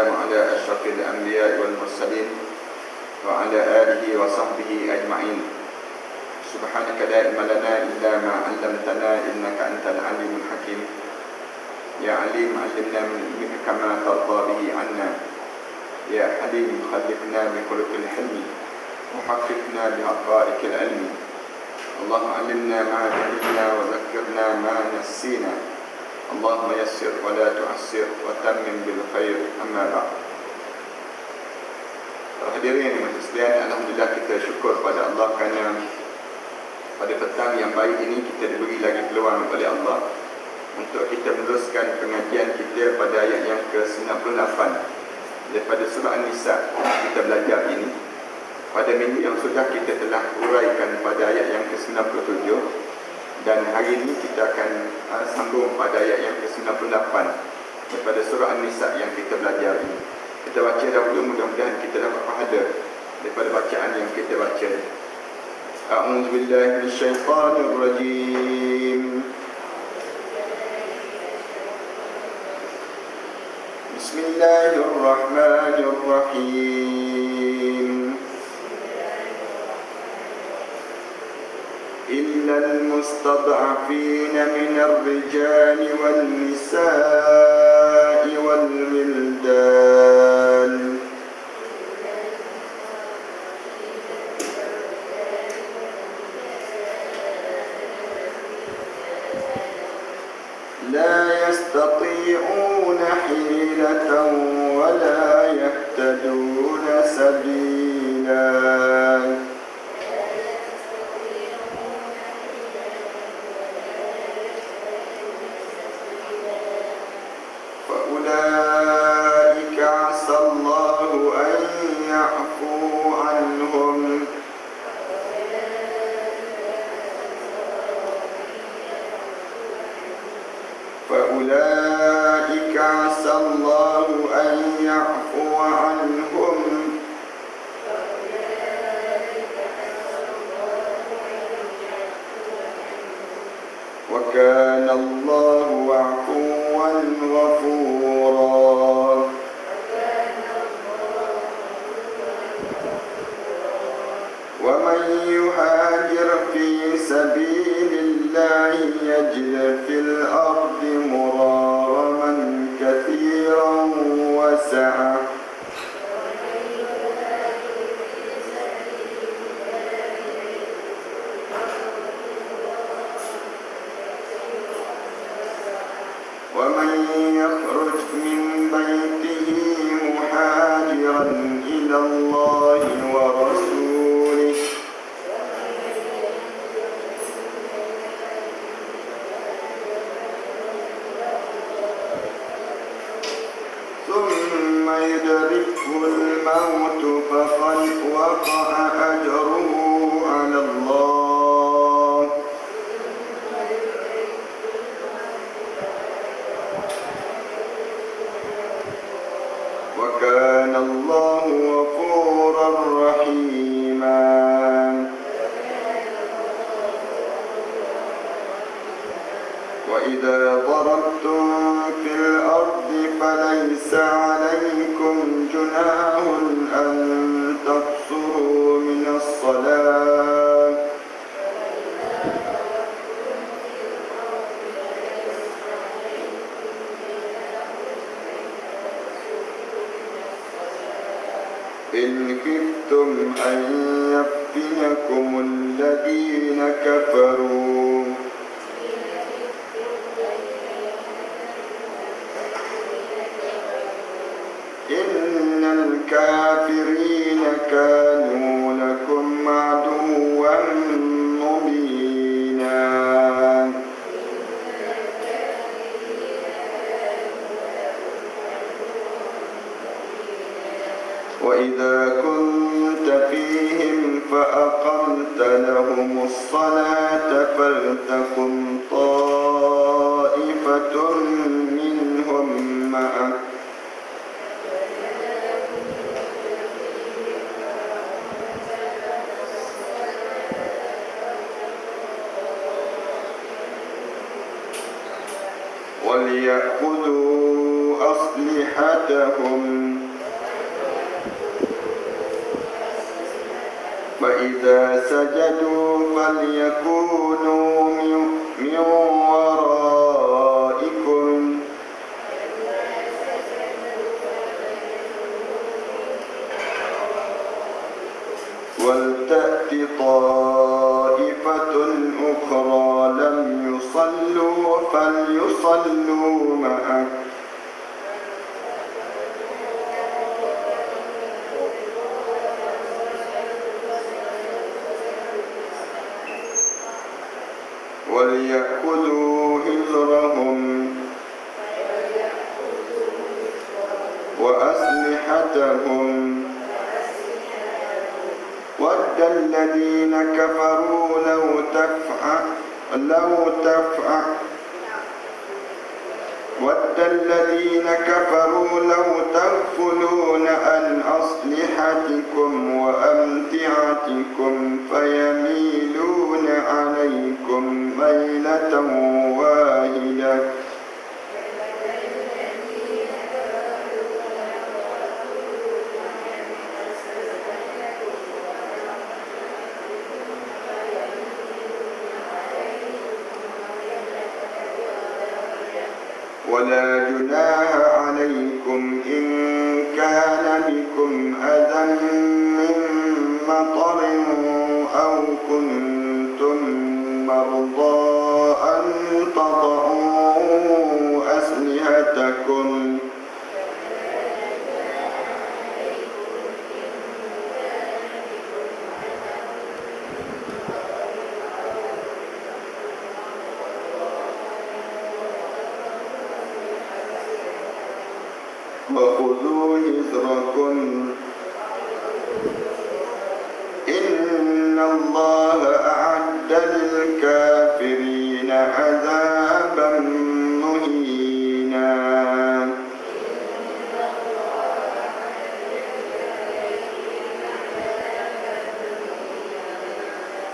على أشرف الأنبياء والمرسلين وعلى آله وصحبه أجمعين. سبحانك لا علم لنا إلا ما علمتنا إنك أنت العليم الحكيم. يا عليم علمنا من علمك كما ترضى به عنا. يا حليم خلقنا بخلق الحلم وحققنا بحقائق العلم. اللهم علمنا ما جهلنا وذكرنا ما نسينا. اللهم يسر ولا تعسر وتمم بالخير. Amma ba'd. Hadirin yang sekalian, alhamdulillah kita syukur pada Allah kerana pada petang yang baik ini kita diberi lagi peluang oleh Allah untuk kita meneruskan pengajian kita pada ayat yang ke-98 daripada surah An-Nisa. Kita belajar ini pada minggu yang sudah kita telah uraikan pada ayat yang ke-97, dan hari ini kita akan sambung pada ayat yang ke-98 daripada surah An-Nisa yang kita belajar ini. Kita baca dahulu, mudah-mudahan kita dapat pahala daripada bacaan yang kita baca. A'udzubillahi minasyaitanirrajim. Bismillahirrahmanirrahim. إلا المستضعفين من الرجال والنساء والولدان لا يستطيعون حيلة ولا يهتدون سبيلا فأولئك عسى الله أن يعفو عنهم فأولئك عسى الله أن يعفو عنهم وكان الله عفوا غفورا. ومن يهاجر في سبيل الله يجد في الأرض مراغما كثيرا وسعة ومن يخرج من بيته مهاجرا إلى الله ورسوله ثم يدركه الموت فقد وقع أجره على الله وكان الله غفورا رحيما. وإذا ضربتم في الأرض فليس عليكم جناح أن تقصروا من الصلاة إن خفتم أن يفتنكم الذين كفروا إن الكافرين كانوا لكم عدوا مبينا. وإذا كنت فيهم فأقمت لهم الصلاة فلتقم طائفة منهم معك وليأخذوا أسلحتهم فإذا سجدوا فليكونوا من ورائكم ولتأت طائفة أخرى لم يصلوا فليصلوا معك وليأخذوا حذرهم وأسلحتهم ود الذين كفروا لو تغفلون عن أسلحتكم وأمتعتكم فيميلون عليكم ميلة واحدة ولا جناح عليكم إن كان بكم أذى من مطر أو كنتم مرضى أن تضعوا أسلحتكم وخذوا حذركم إن الله أعد للكافرين عذابا مهينا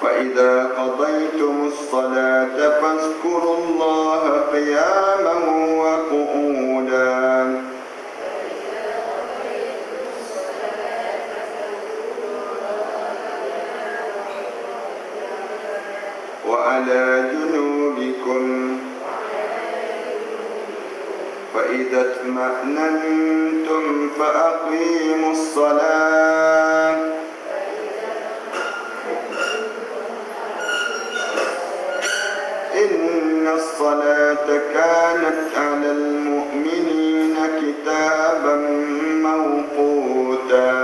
فإذا قضيتم الصلاة فاذكروا الله قياما وقعودا وعلى جنوبكم فإذا اطمأننتم فأقيموا الصلاة إن الصلاة كانت على المؤمنين كتابا موقوتا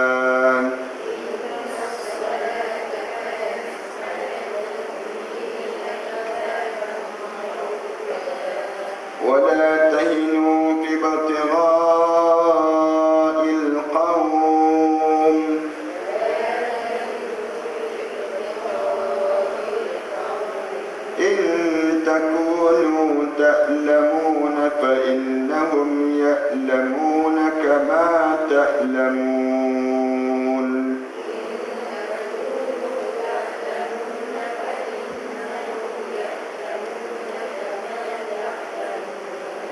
ولا تهنوا في ابتغاء القوم إن تكونوا تألمون فإنهم يألمون كما تألمون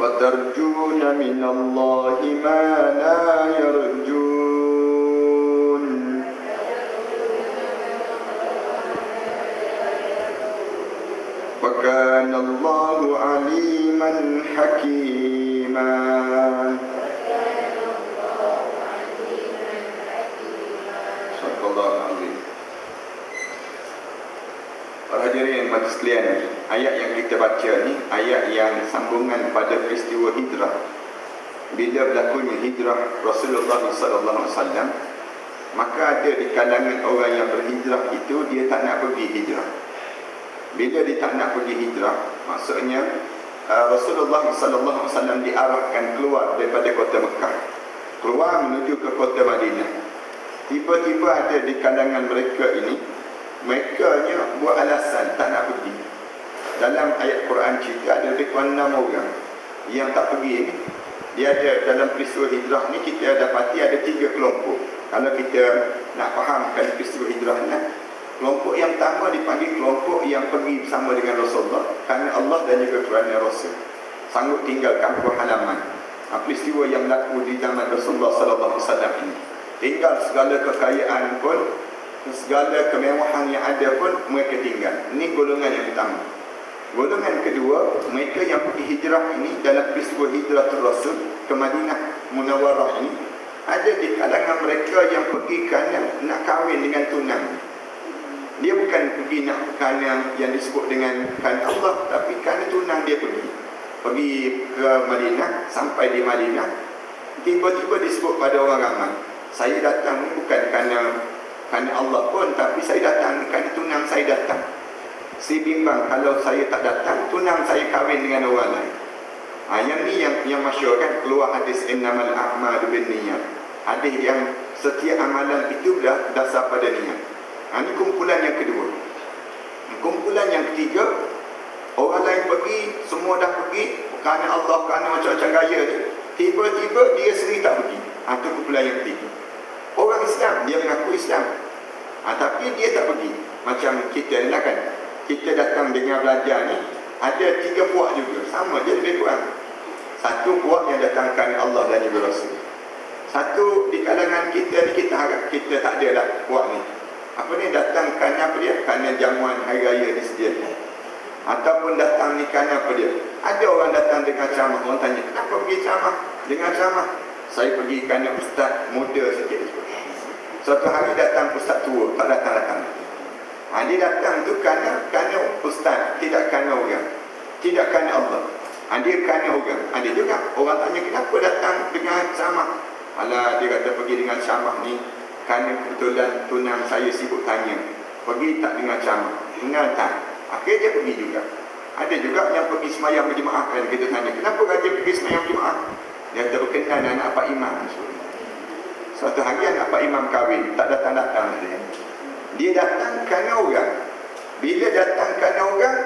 وترجون من الله ما لا يرجون وكان الله عليما حكيما صدق الله العظيم. Para hadirin majlis sekalian, ayat yang kita baca ni ayat yang sambungan pada peristiwa hijrah. Bila berlakunya hijrah Rasulullah sallallahu alaihi wasallam, maka ada di kalangan orang yang berhijrah itu dia tak nak pergi hijrah. Bila dia tak nak pergi hijrah, maksudnya Rasulullah sallallahu alaihi wasallam diarahkan keluar daripada kota Mekah, keluar menuju ke kota Madinah. Tiba-tiba ada di kalangan mereka ini, mereka buat alasan tak nak pergi. Dalam ayat Quran cerita ada lebih kurang 6 orang yang tak pergi ni. Dia ada dalam peristiwa hijrah ni, kita dapati ada 3 kelompok. Kalau kita nak fahamkan peristiwa hijrah ni, kelompok yang pertama dipanggil kelompok yang pergi bersama dengan Rasulullah kerana Allah dan juga kerana Rasul, sanggup tinggal kampung halaman. peristiwa yang berlaku di zaman Rasulullah sallallahu alaihi wasallam ini. Tinggal segala kekayaan pun, segala kemewahan yang ada pun mereka tinggal. Ini golongan yang pertama. Golongan kedua, mereka yang pergi hijrah ini dalam peristiwa hijratul Rasul ke Madinah Munawwarah ini, ada di kalangan mereka yang pergi kerana nak kahwin dengan tunang. Dia bukan pergi nak kerana yang disebut dengan kerana Allah, tapi kerana tunang dia pergi ke Madinah. Sampai di Madinah, tiba-tiba disebut pada orang ramai, saya datang ni bukan kerana Allah pun, tapi saya datang ni kerana tunang saya datang. Si bimbang kalau saya tak datang, tunang saya kahwin dengan orang lain. Yang ni yang masyhur kan, keluar hadis innamal a'malu binniyat. Hadis yang setiap amalan itu dasar pada niat. Ini kumpulan yang kedua. Kumpulan yang ketiga, orang lain pergi, semua dah pergi kerana Allah, kerana macam-macam gaya ni. Tiba-tiba dia sendiri tak pergi. Itu kumpulan yang ketiga. Orang Islam, dia mengaku Islam, tapi dia tak pergi. Macam kita ni lah kan, kita datang dengan belajar ni, ada 3 puak juga, sama je lebih kurang. Satu puak yang datangkan Allah dan juga Rasul. Satu di kalangan kita ni, kita harap kita tak ada lah puak ni. Apa ni, datang kerana apa dia? Kerana jamuan hari raya disediakan. Ataupun datang ni kerana apa dia? Ada orang datang dengan ceramah. Orang tanya, kenapa pergi ceramah? Dengan ceramah, saya pergi kerana ustaz muda sikit. Suatu hari datang ustaz tua, tak datang-datang. Dia datang tu kerana ustaz, tidak kerana orang, tidak kerana Allah. Dia kerana orang. Ada juga orang tanya, kenapa datang dengan ceramah? Alah, dia kata pergi dengan ceramah ni kerana kebetulan tunang saya sibuk tanya, pergi tak dengan ceramah? Dengar tak? Akhirnya dia pergi juga. Ada juga yang pergi semayang berjemaah. Kan kita tanya, kenapa raja pergi semayang berjemaah? Dia kata berkenan anak Pak Imam. Suatu hari anak Pak Imam kahwin, tak datang-datang dia datang kerana orang. Bila datang kerana orang,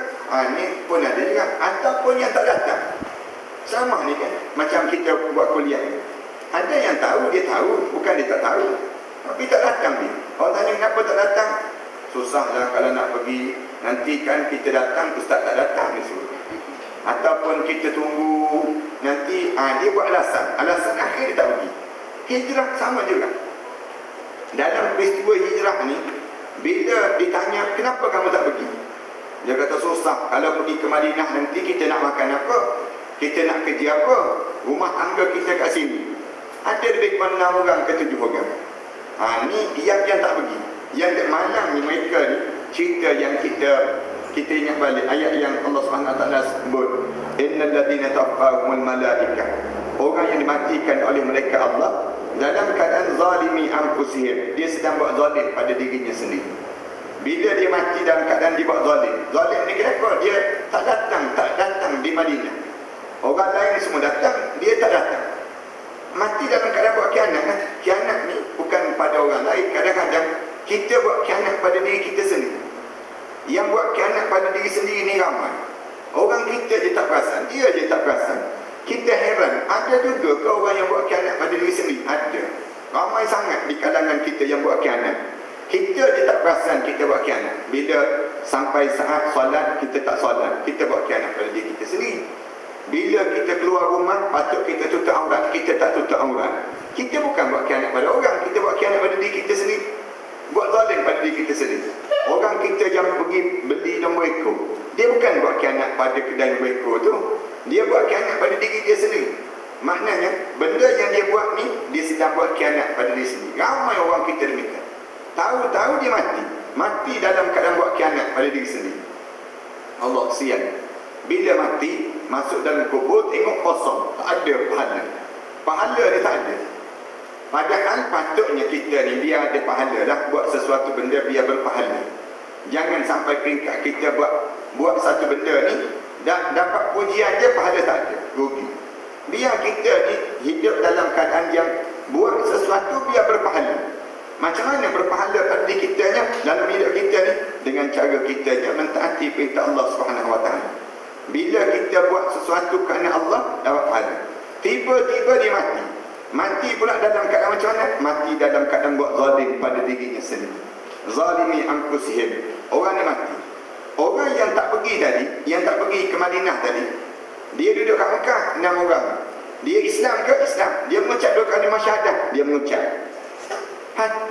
ni pun ada juga. Ataupun yang tak datang. Sama ni kan, macam kita buat kuliah ni. Ada yang tahu, dia tahu, bukan dia tak tahu, tapi tak datang dia. Orang tanya kenapa tak datang? Susahlah kalau nak pergi, nanti kan kita datang, ustaz tak datang dia suruh. Ataupun kita tunggu, nanti dia buat alasan akhir dia tak pergi. Hijrah sama juga. Dalam peristiwa hijrah ni, bila ditanya kenapa kamu tak pergi, dia kata susah. Kalau pergi ke Madinah nanti kita nak makan apa, kita nak kerja apa, rumah tangga kita kat sini. Ada lebih kurang 6 orang ke 7 orang. Ni yang tak pergi. Yang malam ni mereka ni, cerita yang kita ingat balik ayat yang Allah SWT sebut, innal ladina tawaffahumul malaikah, orang yang dimatikan oleh malaikat Allah dalam keadaan zalimi anfusihim, dia sedang buat zalim pada dirinya sendiri. Bila dia mati dalam keadaan dia buat zalim, zalim ni kenapa? Dia tak datang di Madinah. Orang lain semua datang, dia tak datang. Mati dalam keadaan buat khianat. Khianat ni bukan pada orang lain. Kadang-kadang kita buat khianat pada diri kita sendiri. Yang buat khianat pada diri sendiri ni ramai. Orang kita je tak perasan, dia je tak perasan. Kita heran, ada juga ke orang yang buat khianat pada diri sendiri? Ada. Ramai sangat di kalangan kita yang buat khianat. Kita je tak perasan kita buat khianat. Bila sampai saat solat, kita tak solat, kita buat khianat pada diri kita sendiri. Bila kita keluar rumah, patut kita tutup aurat, kita tak tutup aurat. Kita bukan buat khianat pada orang, kita buat khianat pada diri kita sendiri. Buat zalim pada diri kita sendiri. Orang kita yang pergi beli nombor ekor, dia bukan buat khianat pada kedai nombor ekor tu, dia buat khianat pada diri dia sendiri. Maknanya, benda yang dia buat ni, dia sedang buat khianat pada diri sendiri. Ramai orang kita demikian. Tahu-tahu dia mati dalam keadaan buat khianat pada diri sendiri. Allah sian. Bila mati, masuk dalam kubur, tengok kosong, tak ada pahala dia tak ada. Padahal patutnya kita ni biar ada pahala lah, buat sesuatu benda biar berpahala. Jangan sampai peringkat kita buat satu benda ni dapat pujian je, pahala tak ada, rugi. Biar kita ni hidup dalam keadaan yang buat sesuatu biar berpahala. Macam mana berpahala pada diri kita dalam hidup kita ni? Dengan cara kita mentaati perintah Allah SWT. Bila kita buat sesuatu kerana Allah, dapat pahala. Tiba-tiba dia mati pula dalam keadaan macam mana? Mati dalam keadaan buat zalim pada dirinya sendiri. Zalimi anfusihim. Orang ni mati. Orang yang tak pergi tadi, yang tak pergi ke Madinah tadi, dia duduk kat Mekah 6 orang. Dia Islam ke? Islam. Dia mengucap 2 kalimah syahadah, dia mengucap.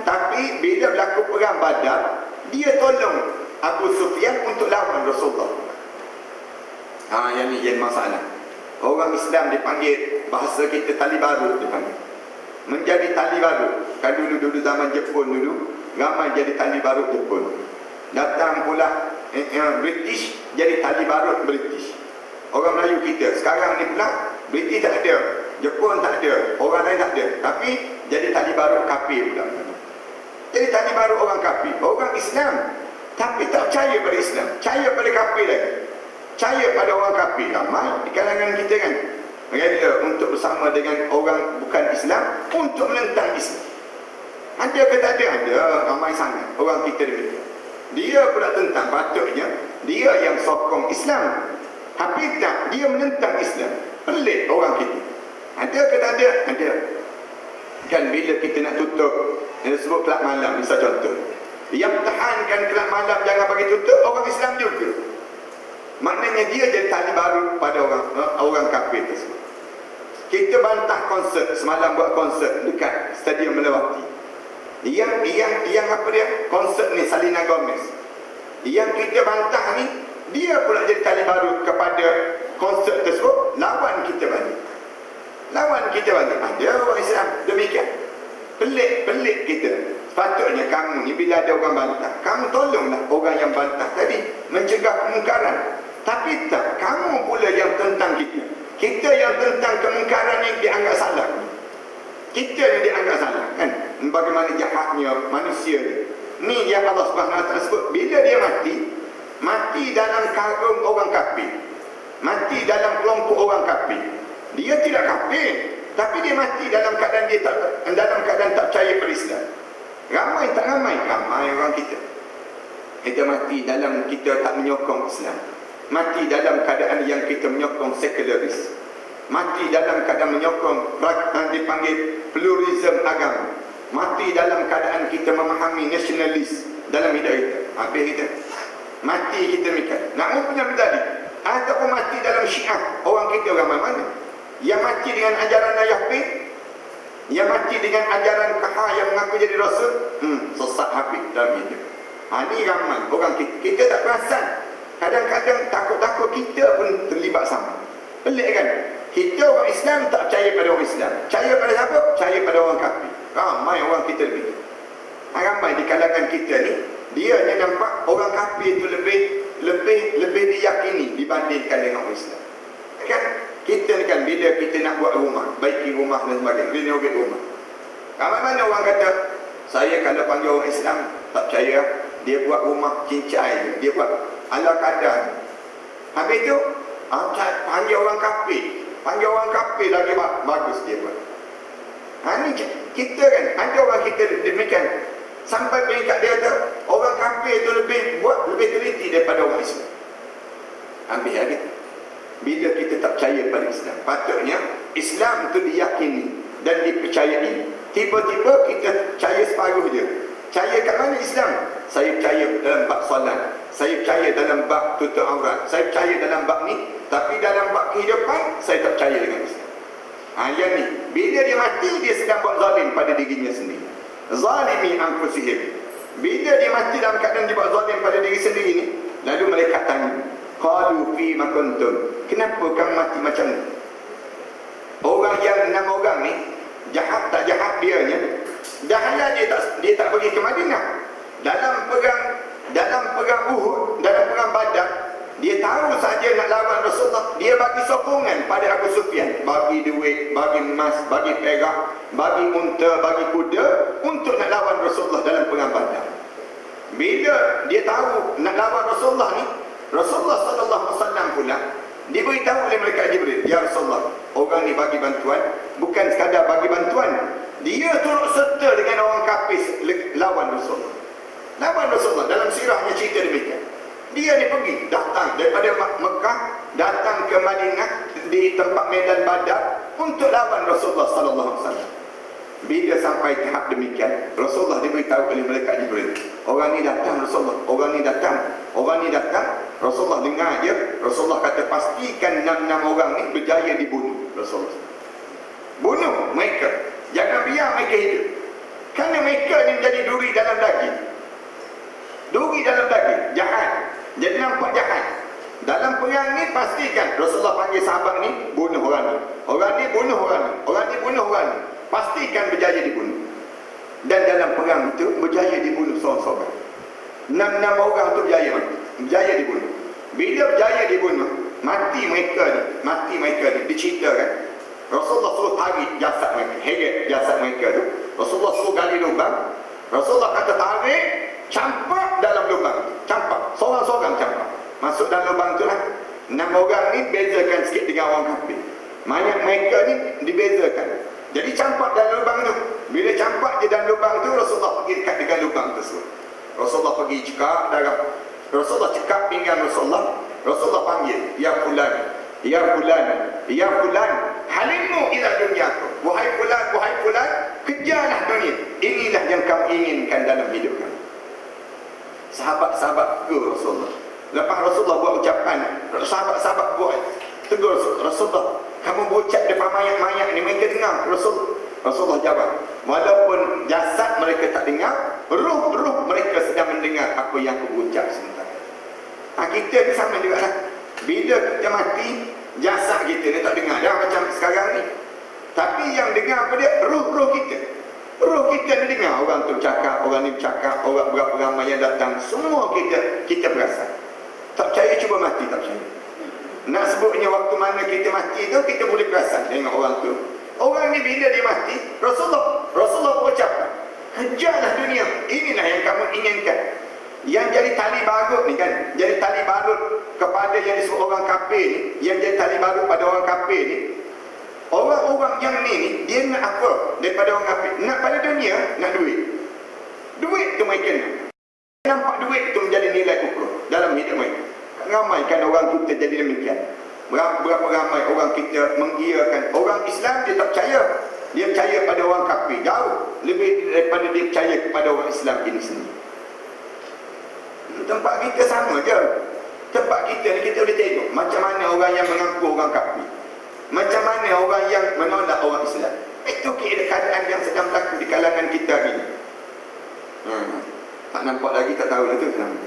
Tapi bila berlaku perang Badar, dia tolong Abu Sufyan untuk lawan Rasulullah. Yang ni jadi masalah. Orang Islam dipanggil, bahasa kita tali baru dipanggil. Menjadi tali baru. Kan dulu zaman Jepun dulu, ramai jadi tali baru Jepun. Datang pula British, jadi tali baru British. Orang Melayu kita sekarang ni pula British tak ada, Jepun tak ada, orang lain tak ada, tapi jadi tali baru kafir pula. Jadi tali baru orang kafir. Orang Islam tapi tak percaya pada Islam, percaya pada kafir lagi, percaya pada orang kafir. Ramai di kalangan kita kan rela untuk bersama dengan orang bukan Islam untuk menentang Islam. Ada ke tak ada? Ada, ramai sangat orang kita demikian. Dia pula tentang, patutnya dia yang sokong Islam, tapi tak, dia menentang Islam. Pelik orang kita. Ada ke tak ada? Ada. Kan bila kita nak tutup, yang disebut kelab malam, misal contoh, yang tahankan kelab malam jangan bagi tutup, orang Islam juga. Maknanya dia jadi tali baru pada orang kafir tersebut. Kita bantah konsert, semalam buat konsert dekat Stadium Melawati. Yang apa dia? Konsert ni Selena Gomez. Yang kita bantah ni, dia pula jadi tali baru kepada konsert tersebut, lawan kita balik. Lawan kita balik. Ada orang Islam demikian. Pelik kita. Sepatutnya kamu ni bila ada orang bantah, kamu tolonglah orang yang bantah tadi, mencegah kemungkaran. Tapi tak, kamu pula yang tentang kita. Kita yang tentang kemungkaran yang dianggap salah. Kita yang dianggap salah, kan? Bagaimana jahatnya manusia ni. Ni yang Allah Subhanahu Wa Taala sebut, bila dia mati dalam kaum orang kafir, mati dalam kelompok orang kafir. Dia tidak kafir, tapi dia mati dalam keadaan tak percaya pada Islam. Ramai tak ramai? Ramai orang kita. Kita mati dalam kita tak menyokong Islam. Mati dalam keadaan yang kita menyokong sekularis. Mati dalam keadaan menyokong dipanggil pluralism agama. Mati dalam keadaan kita memahami nasionalis dalam hidup kita. Habis kita mati kita mikir. Nak punya tadi. Ataupun mati dalam Syiah. Orang kita ramai mana? Yang mati dengan ajaran Yahudi, yang mati dengan ajaran Kaha yang mengaku jadi Rasul, sesat habis dalam hidup. Ini ramai orang kita tak perasan. Kadang-kadang takut-takut kita pun terlibat sama. Pelik kan? Kita orang Islam tak percaya pada orang Islam. Percaya pada siapa? Percaya pada orang kafir. Ramai orang kita lebih. Ramai di kalangan kita ni, dia yang nampak orang kafir itu lebih diyakini dibandingkan dengan orang Islam. Kan? Kita ni kan bila kita nak buat rumah, baiki rumah dan sebagainya, renovate rumah. Ramai mana orang kata, saya kalau panggil orang Islam tak percaya, dia buat rumah cincai, dia buat ala kadar. Habis tu panggil orang kafir lagi bagus dia buat. Ni kita kan, ada orang kita demikian. Sampai peringkat dia tu, orang kafir tu lebih teliti daripada orang Islam. Ambil lagi. Bila kita tak percaya pada Islam, patutnya Islam itu diyakini dan dipercayai. Tiba-tiba kita percaya separuh je. Percaya kat mana Islam? Saya percaya dalam bab solat, saya percaya dalam bab tutup aurat, saya percaya dalam bab ni, tapi dalam bab kehidupan saya tak percaya dengan Islam. Yang ni, bila dia mati, dia sedang buat zalim pada dirinya sendiri. Zalimi anfusihim. Bila dia mati dalam keadaan dia buat zalim pada diri sendiri ni, lalu malaikat tanya, qalu fi ma kuntum, kenapa kamu mati macam ni? Orang yang 6 orang ni, jahat tak jahat dianya, dah halal dia tak pergi ke Madinah. Dalam perang Uhud, dalam perang Badar, dia tahu saja nak lawan Rasulullah, dia bagi sokongan pada Abu Sufyan, bagi duit, bagi emas, bagi perak, bagi unta, bagi kuda untuk nak lawan Rasulullah dalam perang Badar. Bila dia tahu nak lawan Rasulullah ni, Rasulullah sallallahu alaihi wasallam pula diberitahu oleh malaikat Jibril, ya Rasulullah, orang ni bagi bantuan, bukan sekadar bagi bantuan, dia turut serta dengan orang kafir lawan Rasulullah. Lawan Rasulullah, dalam sirahnya cerita demikian. Dia ni pergi, datang daripada Mekah, datang ke Madinah di tempat medan Badar untuk lawan Rasulullah sallallahu alaihi wasallam. Bila sampai tahap demikian, Rasulullah diberitahu oleh malaikat Jibril, orang ni datang Rasulullah, orang ni datang. Rasulullah dengar je, Rasulullah kata pastikan 6 orang ni berjaya dibunuh Rasulullah. Bunuh mereka. Jangan biar mereka hidup. Kerana mereka ni menjadi duri dalam daging. Duri dalam daging. Jahat. Jadi nampak jahat. Dalam perang ni pastikan Rasulullah panggil sahabat ni, bunuh orang ni. Orang ni bunuh orang ni. Orang ni bunuh orang ni. Pastikan berjaya dibunuh. Dan dalam perang itu berjaya dibunuh seorang-seorang. 6 orang tu berjaya dibunuh. Bila berjaya dibunuh, mati mereka ni diceritakan. Rasulullah suruh tarik jasad mereka, heret jasad mereka tu. Rasulullah suruh gali lubang. Rasulullah kata tarik, campak dalam lubang. Campak, seorang-seorang campak. Masuk dalam lubang tu lah. 6 orang ni bezakan sikit dengan orang kafir. Mayat mereka ni dibezakan. Jadi campak dalam lubang tu. Bila campak di dalam lubang tu, Rasulullah pergi dekat dengan lubang tersebut. Rasulullah pergi cekak darah. Rasulullah cekak pinggang Rasulullah. Rasulullah panggil, ya fulan, ya fulan, ya fulan, halimmu ila dunyaku. Wahai fulan, kejarlah dunia. Inilah yang kamu inginkan dalam hidup kamu. Sahabat-sahabat ke Rasulullah. Lepas Rasulullah buat ucapan, sahabat-sahabat buat tegur Rasulullah, kamu berucap depan mayat-mayat ni, mereka dengar. Rasulullah jawab, walaupun jasad mereka tak dengar, ruh mereka sedang mendengar apa yang aku ucap sementara. Kita ni sama juga lah. Bila kita mati, jasad kita ni tak dengar dah macam sekarang ni. Tapi yang dengar apa dia? Ruh kita. Ruh kita ni dengar. Orang tu bercakap, orang ni bercakap, orang berapa ramai yang datang, semua kita perasan. Tak percaya cuba mati, tak percaya. Nak sebutnya waktu mana kita mati tu, kita boleh perasan tengok orang tu. Orang ni bila dia mati, Rasulullah berucap, kejarlah dunia. Inilah yang kamu inginkan. Yang jadi tali barut ni kan, jadi tali barut kepada yang disebut orang kafir ni, yang jadi tali barut pada orang kafir ni. Orang-orang yang ni dia nak apa daripada orang kafir? Nak pada dunia, nak duit. Duit tu mereka nak. Nampak duit tu menjadi nilai ukur dalam hidup mereka. Ramaikan orang kita jadi demikian. Berapa ramai orang kita menggirakan. Orang Islam dia tak percaya. Dia percaya pada orang kafir. Jauh lebih daripada dia percaya kepada orang Islam ini sendiri. Tempat kita sama je. Tempat kita ni kita boleh tengok macam mana orang yang mengaku orang kafir, macam mana orang yang menolak orang Islam. Itu keadaan yang sedang berlaku di kalangan kita ini. Tak nampak lagi, tak tahu lah tu kenapa.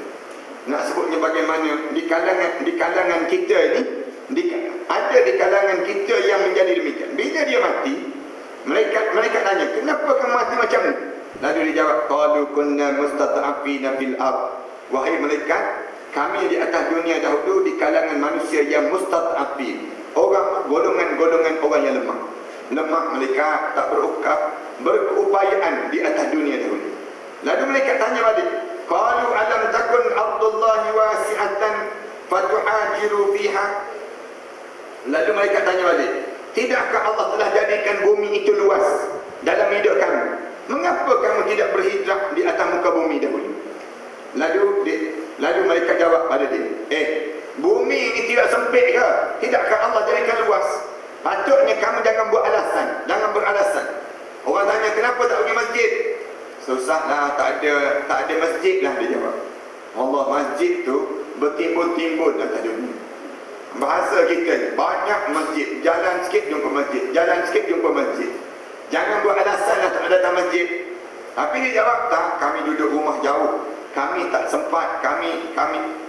Nak sebutnya bagaimana di kalangan kita ni, ada di kalangan kita yang menjadi demikian. Bila dia mati, mereka tanya, kenapa kamu mati macam ni? Lalu dia jawab, qalu kunna mustata'afina fil ard. Wahai malaikat, kami di atas dunia dahulu di kalangan manusia yang mustata'afin. Orang golongan orang yang lemah malaikat, tak berkeupayaan di atas dunia dahulu. Lalu malaikat tanya balik, qalu alam takun ardullahi wasi'atan fatuhajiru fiha. Lalu mereka tanya balik, tidakkah Allah telah jadikan bumi itu luas dalam hidup kamu? Mengapa kamu tidak berhijrah di atas muka bumi dahulu? Lalu mereka jawab pada dia, bumi ini tidak sempit ke? Tidakkah Allah jadikan luas? Patutnya kamu jangan buat alasan, jangan beralasan. Orang tanya kenapa tak pergi masjid? Susahlah, tak ada masjid lah, dia jawab. Allah, masjid tu bertimbun-timbun atas dunia. Bahasa kita ni, banyak masjid, jalan sikit jumpa masjid, jalan sikit jumpa masjid. Jangan buat alasan lah tak datang masjid. Tapi dia jawab, tak, kami duduk rumah jauh, kami tak sempat, kami.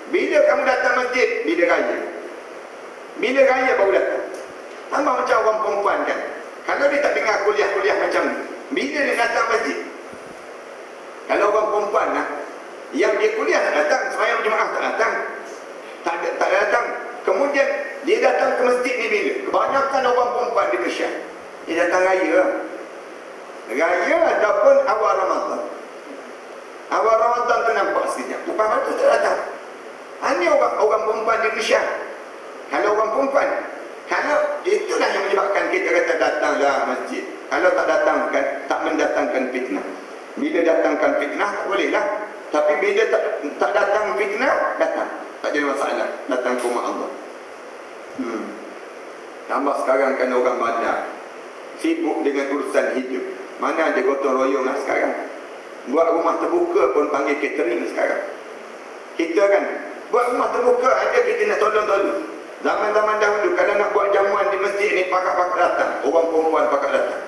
Bila kamu datang masjid? Bila raya. Bila raya baru datang. Tambah macam orang perempuan kan, kalau dia tak dengar kuliah-kuliah macam ni, bila dia datang masjid? Kalau orang perempuan lah, yang dia kuliah tak datang, sembahyang Jumaat tak datang, tak datang. Kemudian dia datang ke masjid ni bila? Kebanyakan orang perempuan di Malaysia, dia datang raya ataupun awal Ramadan. Awal Ramadan tu nampak sekejap, lepas tu tak datang. Hanya orang perempuan di Malaysia. Kalau orang perempuan, kalau itulah yang menyebabkan kita kata datanglah masjid. Kalau tak datang kan, tak mendatangkan fitnah. Bila datangkan fitnah tak boleh lah. Tapi bila tak datang fitnah, datang, tak jadi masalah. Datang ke rumah Allah. Tambah sekarang kan orang bandar sibuk dengan urusan hidup. Mana ada gotong royong lah sekarang. Buat rumah terbuka pun panggil catering sekarang. Kita kan buat rumah terbuka, ada kita nak tolong-tolong. Zaman-zaman dahulu kalau nak buat jamuan di masjid ni, pakar-pakar datang. Orang perempuan pakak datang.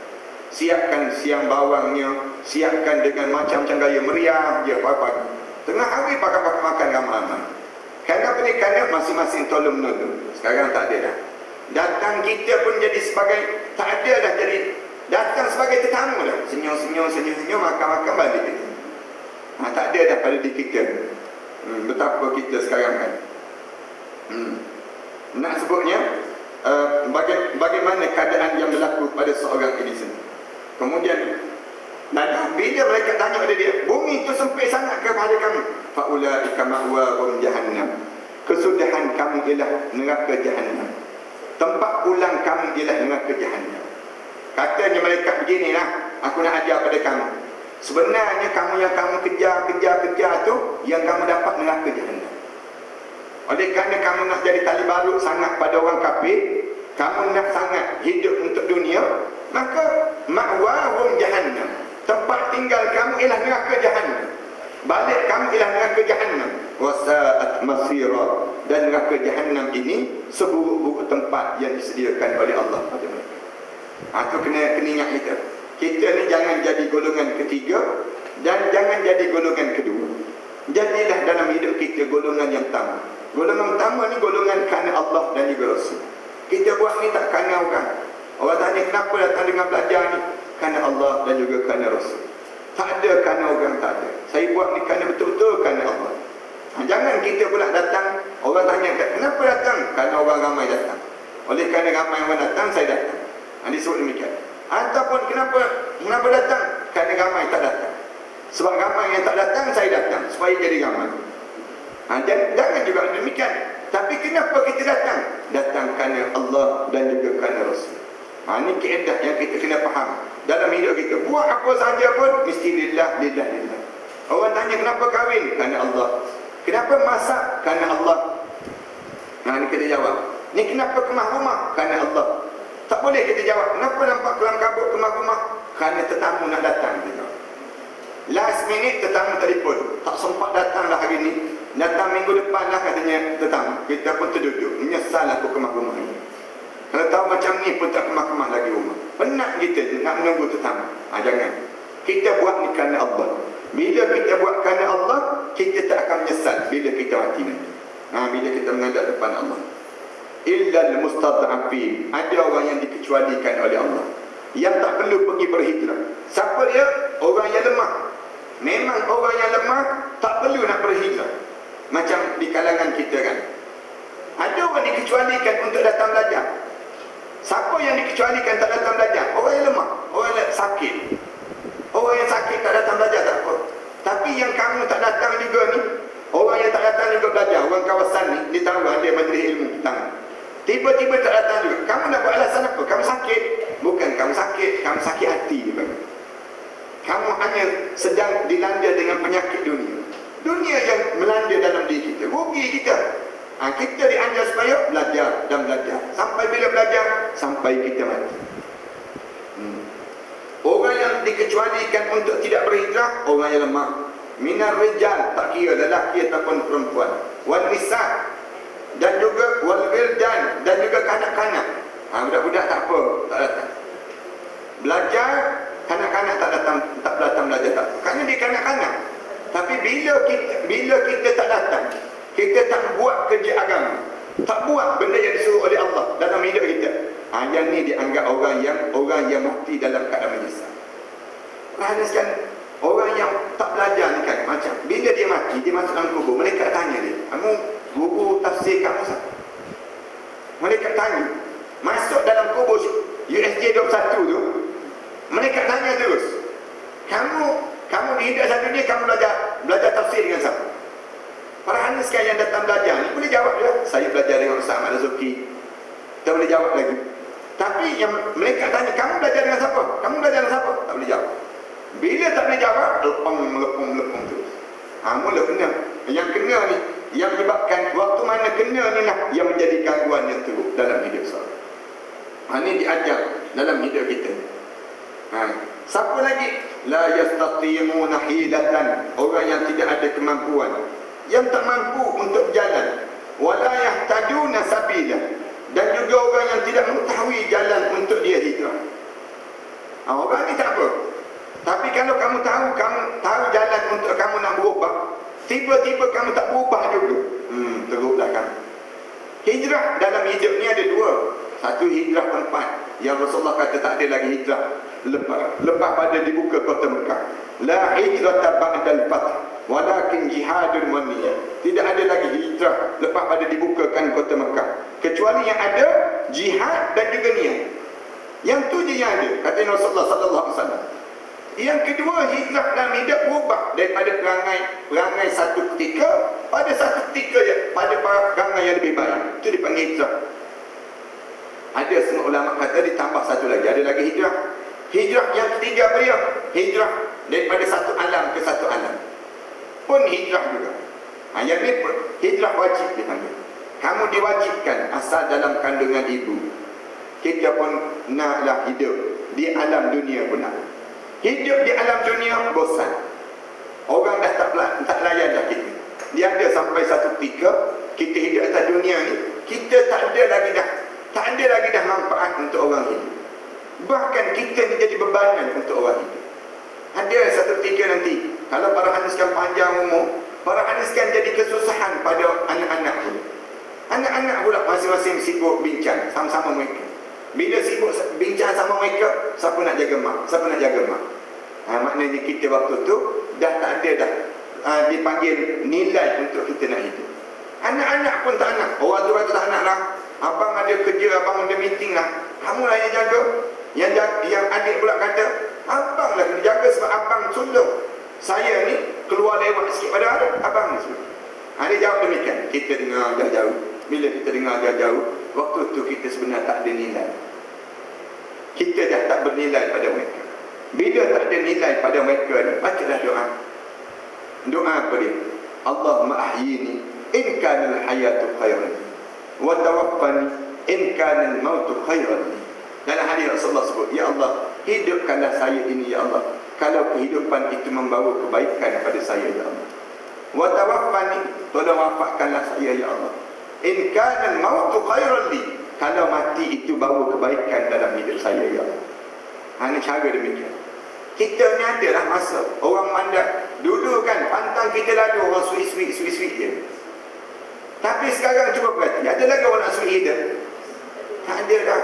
Siapkan siang bawangnya, siapkan dengan macam-macam gaya meriah dia pagi-pagi. Tengah hari pakak-pakak makan ramai-ramai. Kerana apa ni? Kerana masing-masing tolong menolong. Sekarang tak ada dah. Datang kita pun jadi sebagai, tak ada dah jadi, datang sebagai tetamu dah. Senyum-senyum, makan-makan balik kita. Tak ada dah pada diri kita. Betapa kita sekarang kan. Nak sebutnya, bagaimana keadaan yang berlaku pada seorang ini sendiri. Kemudian, bila mereka tanya pada dia, bumi itu sempit sangat kepada kami. Fa'ulaika ma'wahum jahannam. Kesudahan kamu ialah neraka jahannam. Tempat pulang kamu ialah neraka jahannam. Katanya mereka beginilah, aku nak ajar pada kamu. Sebenarnya kamu yang kamu kejar tu, yang kamu dapat neraka jahannam. Oleh kerana kamu nak jadi tali balut sangat pada orang kafir, kamu nak sangat hidup untuk dunia, maka ma'wahum jahannam. Tempat tinggal kamu ialah neraka jahannam. Balik kamu ialah neraka jahannam. Wasa'at masira. Dan neraka jahannam ini seburuk-buruk tempat yang disediakan oleh Allah pada mereka. Itu kena ingat kita. Kita ni jangan jadi golongan ketiga dan jangan jadi golongan kedua. Jadilah dalam hidup kita golongan yang pertama. Golongan pertama ni golongan kerana Allah dan juga Rasul. Kita buat ni tak kerana orang. Orang tanya kenapa datang dengan belajar ni? Kerana Allah dan juga kerana Rasul. Tak ada kerana orang, tak ada. Saya buat ni kerana betul-betul kerana Allah. Jangan kita pula datang, orang tanya kenapa datang? Kerana orang ramai datang. Oleh kerana ramai orang datang, saya datang. Disebut demikian. Ataupun kenapa datang? Kerana ramai tak datang. Sebab ramai yang tak datang, saya datang supaya jadi ramai. Dan jangan juga demikian. Tapi kenapa kita datang? Datang kerana Allah dan juga kerana Rasul. Ini keedah yang kita kena faham dalam hidup kita. Buat apa saja pun mesti lillah. Orang tanya kenapa kahwin? Kerana Allah. Kenapa masak? Kerana Allah. Ini kita jawab. Ni kenapa kemah rumah? Kerana Allah. Tak boleh kita jawab. Kenapa nampak kelam kabut kemah rumah? Kerana tetamu nak datang. Last minute tetamu telefon. Tak sempat datang lah hari ni. Datang minggu depan lah katanya tetamu. Kita pun terduduk. Menyesal aku kemah rumah ni. Kalau tahu macam ni pun tak kemah-kemah lagi rumah. Penat kita nak menunggu tetamu. Jangan. Kita buat ni kerana Allah. Bila kita buat kerana Allah, kita tak akan menyesal bila kita mati nanti. Bila kita menghadap depan Allah. Illal mustad'afin. Ada orang yang dikecualikan oleh Allah, yang tak perlu pergi berhijrah. Siapa dia? Orang yang lemah. Memang orang yang lemah tak perlu nak berhijrah. Macam di kalangan kita kan, ada orang dikecualikan untuk datang belajar. Siapa yang dikecualikan tak datang belajar? Orang yang lemah, orang yang sakit. Orang yang sakit tak datang belajar tak apa. Tapi yang kamu tak datang juga ni, orang yang tak datang juga belajar, orang kawasan ni, dia tahu ada majlis ilmu petang, tiba-tiba tak datang juga. Kamu nak buat alasan apa? Kamu sakit? Bukan kamu sakit, kamu sakit hati. Kamu hanya sedang dilanda dengan penyakit dunia. Dunia yang melanda dalam diri kita, rugi kita. Kita diajar supaya belajar dan belajar. Sampai bila belajar? Sampai kita mati. Orang yang dikecualikan untuk tidak berhijrah, orang yang lemah. Minar rijal, tak kira lelaki ataupun perempuan. Wal nisa, dan juga wal wildan, dan juga kanak-kanak. Budak-budak tak apa, tak datang. Belajar, kanak-kanak tak datang belajar tak. Kerana dia kanak-kanak. Tapi bila kita tak datang, kita tak buat kerja agama, tak buat benda yang disuruh oleh Allah dalam hidup kita, yang ni dianggap orang yang mati dalam keadaan menyesal. Kerana sekarang orang yang tak belajar ni kan, macam bila dia mati, dia masuk dalam kubur, mereka tanya dia, kamu guru tafsir kamu siapa? Mereka tanya, masuk dalam kubur USJ 21 tu, mereka tanya terus, kamu di hidup satu ni kamu belajar tafsir dengan siapa? Para hanya sekalian yang datang belajar ni boleh jawab dia, saya belajar dengan Ustaz Ahmad Zuki. Tak boleh jawab lagi. Tapi yang mereka tanya, kamu belajar dengan siapa? Kamu belajar dengan siapa? Tak boleh jawab. Bila tak boleh jawab, lepung terus. Mula kena. Yang kena ni, yang menyebabkan waktu mana kena ni lah yang menjadi gangguan yang teruk dalam hidup seorang. Ini diajar dalam hidup kita. Siapa lagi? La yastati'una hilatan. Orang yang tidak ada kemampuan, yang tak mampu untuk berjalan. Wala yahtaduna sabila. Dan juga orang yang tidak mengetahui jalan untuk dia Orang ni tak apa. Tapi kalau kamu tahu jalan untuk kamu nak berubah, tiba-tiba kamu tak berubah juga, teruklah kamu. Hijrah dalam hidup ni ada dua. Satu hijrah tempat, yang Rasulullah kata tak ada lagi hijrah lepas pada dibuka kota Mekah. La hijrata ba'dal fath walakin jihadun wa niyyah. Tidak ada lagi hijrah lepas pada dibukakan kota Mekah, kecuali yang ada jihad dan juga niat. Yang tu je yang ada, kata Rasulullah sallallahu alaihi wasallam. Yang kedua, hijrah dalam hidup berubah daripada perangai satu ketika pada satu ketika pada perangai yang lebih baik. Itu dipanggil hijrah. Ada semua ulama kata ditambah satu lagi, ada lagi hijrah. Hijrah yang ketiga apa dia? Hijrah daripada satu alam ke satu alam, pun hijrah juga. Yang ni pun hijrah wajib dipanggil. Kamu diwajibkan asal dalam kandungan ibu. Kita pun naklah hidup di alam dunia pun nak. Hidup di alam dunia bosan. Orang dah tak layan dah kita. Dia ada sampai satu ketika kita hidup atas dunia ni, kita tak ada lagi dah manfaat untuk orang hidup. Bahkan kita ni jadi bebanan untuk orang hidup. Ada satu ketika nanti, kalau para haniskan panjang umur, para haniskan jadi kesusahan pada anak-anak pula. Anak-anak pula masing-masing sibuk bincang sama-sama mereka. Bila sibuk bincang sama mereka, siapa nak jaga mak? Siapa nak jaga mak? Maknanya kita waktu tu dah tak ada dipanggil nilai untuk kita nak hidup. Anak-anak pun tak nak. Orang tu kata tak nak lah. Abang ada kerja, abang ada meeting lah. Kamu lah yang jaga. Yang adik pula kata, abang lah kena jaga sebab abang sulung. Saya ni keluar lewat sikit pada abang ni sulung. Dia jawab demikian. Kita dengar jauh-jauh. Bila kita dengar jauh-jauh, waktu tu kita sebenarnya tak ada nilai. Kita dah tak bernilai pada mereka. Bila tak ada nilai pada mereka ni, bacalah doa. Doa apa dia? Allahumma ahyini in kana al-hayatu khairan wa tawaffani in kana al-mautu khairan. Dalam hadis Rasulullah sebut, ya Allah, hidupkanlah saya ini ya Allah, kalau kehidupan itu membawa kebaikan pada saya ya Allah. Wa tawaffani, tolong wafatkanlah saya ya Allah. In kana al-mautu khairan li, kalau mati itu bawa kebaikan dalam hidup saya ya Allah. Ini cara demikian. Kita ni adalah masa orang mandang. Dulu kan pantang kita lalu orang sweet je. Tapi sekarang cuba perhati, ada lagi orang nak sweet kita? Tak ada dah.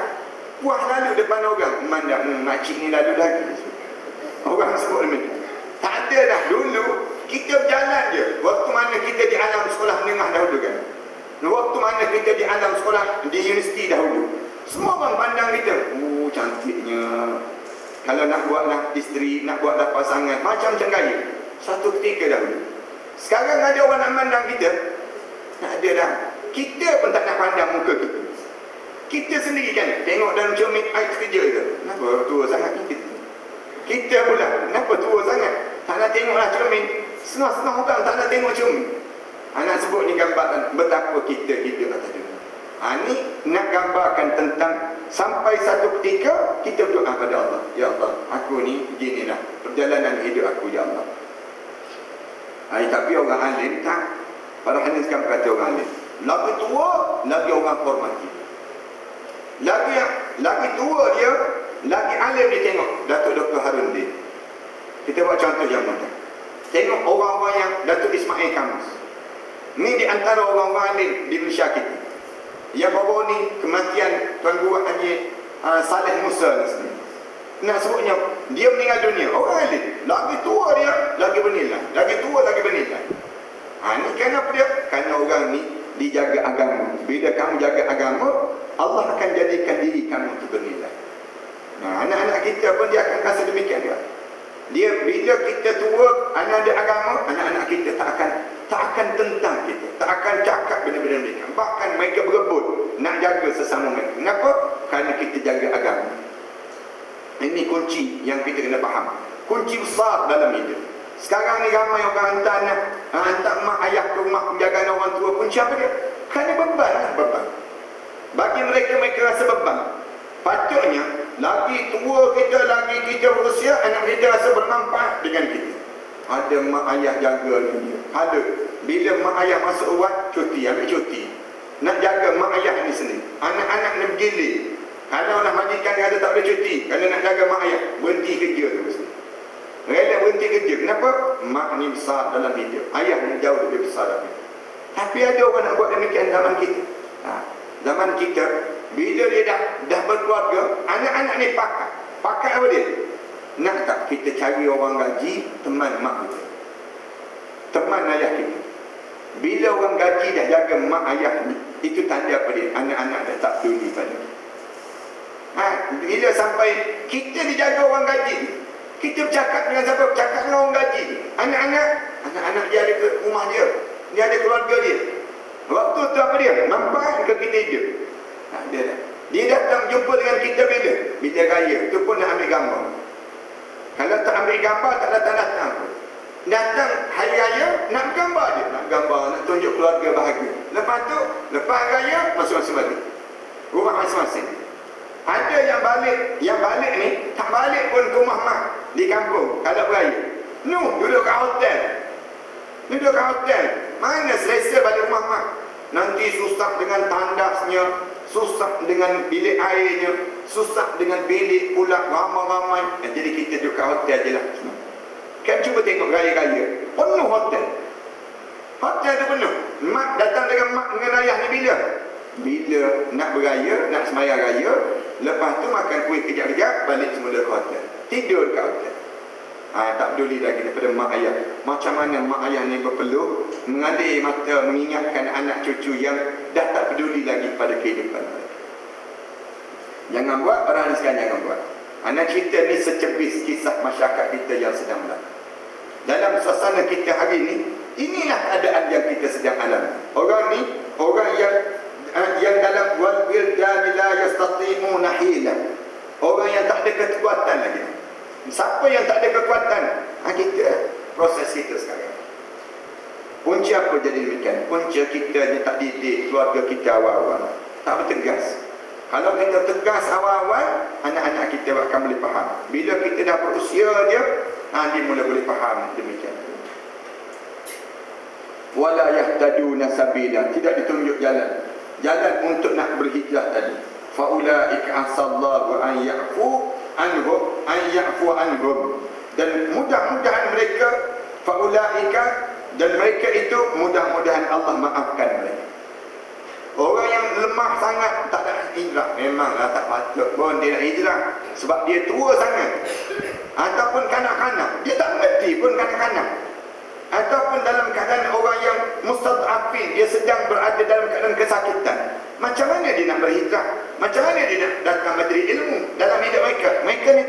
Puas lalu depan orang, memandang makcik ni lalu lagi. Orang sebut demikian. Tak ada dah. Dulu kita berjalan je. Waktu mana kita di alam sekolah menengah dahulu kan, waktu mana kita di alam sekolah di universiti dahulu, semua orang pandang kita, cantiknya. Kalau nak buatlah isteri, nak buatlah pasangan, macam gaya. Satu ketika dahulu. Sekarang ada orang nak pandang kita, tak ada dah. Kita pun tak nak pandang muka kita. Kita sendiri kan, tengok dalam cermin air kerja ke, kenapa tua sangat kita? Kita pula, kenapa tua sangat? Tak nak tengoklah cermin. Setengah-setengah orang tak nak tengok cermin. Nak sebut ni gambaran betapa kita hidup atas dunia. Ni nak gambarkan tentang sampai satu ketika kita berdoa pada Allah, ya Allah, aku ni beginilah perjalanan hidup aku ya Allah. Tapi orang alim tak. Para hadis kan kata orang alim, lagi tua lagi orang hormati. Lagi tua dia, lagi alim dia tengok. Datuk Dr. Harun dia. Kita buat contoh yang mudah. Tengok orang-orang yang Datuk Ismail Kamus. Ni di antara orang-orang alim di Malaysia kita. Yang bawa ni kematian Tuan Guru Haji Saleh Musa ni sendiri. Nak sebutnya dia meninggal dunia, orang alim. Lagi tua dia lagi bernilai. Lagi tua lagi bernilai. Ni kenapa dia? Kerana orang ni dijaga agama. Bila kamu jaga agama, Allah akan jadikan diri kamu itu bernilai. Anak-anak kita pun dia akan rasa demikian juga. Dia bila kita tua, anak ada agama, anak-anak kita tak akan tentang kita, tak akan cakap benda-benda mereka. Bahkan mereka berebut nak jaga sesama mereka. Kenapa? Kerana kita jaga agama. Ini kunci yang kita kena faham. Kunci besar dalam hidup. Sekarang ni ramai orang hantar mak ayah ke rumah penjagaan orang tua. Kunci apa dia? Kerana beban. Bagi mereka rasa beban. Patutnya lagi tua kita, lagi kita berusia, anak kita rasa bermanfaat dengan kita. Ada mak ayah jaga dia. Ada. Bila mak ayah masuk ubat, cuti, ambil cuti. Nak jaga mak ayah ni sendiri. Anak-anak ni bergilir. Kalau nak majikan ada tak boleh cuti, kalau nak jaga mak ayah, berhenti kerja tu mesti. Rela berhenti kerja. Kenapa? Mak ni besar dalam hidup, ayah ni jauh lebih besar dalam hidup. Tapi ada orang nak buat demikian zaman kita. Zaman kita, bila dia dah berkeluarga, anak-anak ni pakat apa dia? Nak tak kita cari orang gaji, teman mak kita, teman ayah kita. Bila orang gaji dah jaga mak ayah ni, itu tanda apa dia? Anak-anak dah tak peduli pada dia. Bila sampai kita dijaga orang gaji, kita bercakap dengan siapa? Bercakap dengan orang gaji. Anak-anak dia ada ke rumah dia, dia ada keluarga dia. Waktu tu apa dia? Manfaat ke kita hidup? Dia datang jumpa dengan kita bila raya, tu pun nak ambil gambar. Kalau tak ambil gambar, tak datang-datang pun. Datang hari raya, nak gambar dia, nak gambar, nak tunjuk keluarga bahagia. Lepas tu, lepas raya, masing-masing balik rumah masing-masing. Ada yang balik ni, tak balik pun ke rumah mak di kampung kalau beraya. Duduk kat hotel. Mana selesa balik rumah mak? Nanti susah dengan tandasnya, susah dengan bilik airnya, susah dengan bilik pula ramai-ramai. Jadi kita duduk kat hotel je lah. Kan cuba tengok raya-raya, penuh hotel. Hotel tu penuh. Mak datang dengan mak dengan ayah ni bila nak beraya, nak semaya raya. Lepas tu makan kuih kejap-kejap, balik semula ke hotel, tidur kat hotel. Tak peduli lagi daripada mak ayah. Macam mana mak ayah ni berpeluh, mengalir mata, mengingatkan anak cucu yang dah tak peduli lagi pada kehidupan mereka. Jangan buat, orang ni sekarang jangan buat. Anak cerita ni secebis kisah masyarakat kita yang sedang berlaku. Dalam suasana kita hari ini, inilah keadaan yang kita sedang alami. Orang ni, orang yang dalam wal wildan la yastatimuna hila. Orang yang tak ada kekuatan lagi. Siapa yang tak ada kekuatan? Kita, proses kita sekarang. Punca apa jadi demikian? Punca kita ni tak didik keluarga kita awal-awal, tak bertegas. Kalau kita tegas awal-awal, anak-anak kita akan boleh faham. Bila kita dah berusia dia mula boleh faham demikian. Wala yahtaduna sabila, tidak ditunjuk jalan untuk nak berhijrah tadi. Faulaika asallahu an ya'fu anhum, dan mudah-mudahan mereka, faulaika, dan mereka itu mudah-mudahan Allah maafkan mereka. Orang yang lemah sangat tak ada hijrah, memanglah tak patut pun dia nak hijrah, sebab dia tua sangat, ataupun kanak-kanak, dia tak mengerti pun kanak-kanak, ataupun dalam keadaan orang yang mustad'afin, dia sedang berada dalam keadaan kesakitan. Macam mana dia nak berhijrah? Macam mana dia nak datang majlis ilmu dalam hidup mereka? Mereka ni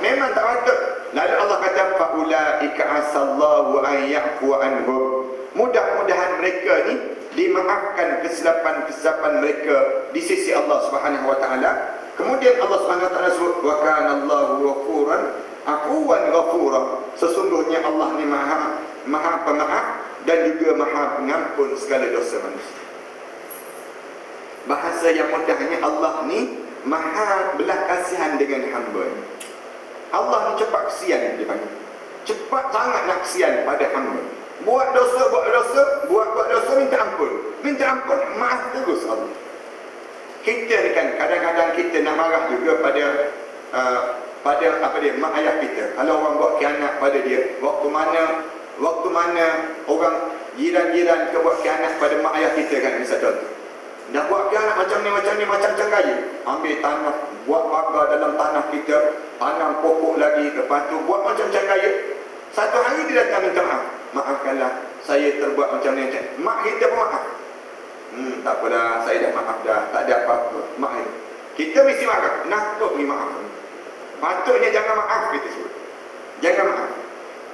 memang tak patut. Lalu Allah kata faulaika asallahu an ya'fu anhum, mudah-mudahan mereka ni dimaafkan kesilapan-kesilapan mereka di sisi Allah Subhanahu wa taala. Kemudian Allah Subhanahu wa taala sebut wa kana Allahu ghafuran afuwan ghafura, sesungguhnya Allah ni maha pemaaf dan juga maha pengampun segala dosa manusia. Bahasa yang mudahnya, Allah ni maha belas kasihan dengan hamba. Allah ni cepat kesian, dia panggil. Cepat sangat nak kesian pada hamba. Buat dosa, minta ampun, maaf terus Allah. Kita ni kan kadang-kadang kita nak marah juga pada mak ayah kita. Kalau orang buat khianat pada dia, waktu mana orang jiran-jiran ke buat khianat pada mak ayah kita kan, misal contoh. Dah buat khianat macam ni, macam cengkaya. Ambil tanah, buat pagar dalam tanah kita, tanam pokok lagi, lepas tu buat macam cengkaya. Satu hari dia datang minta maaf. Maafkanlah, saya terbuat macam ni. Mak kita pun maaf. Tak apalah, saya dah maaf dah, tak ada apa-apa. Mak kita mesti marah. Nakut ni maaf. Patutnya jangan maaf, kita sebut. Jangan maaf.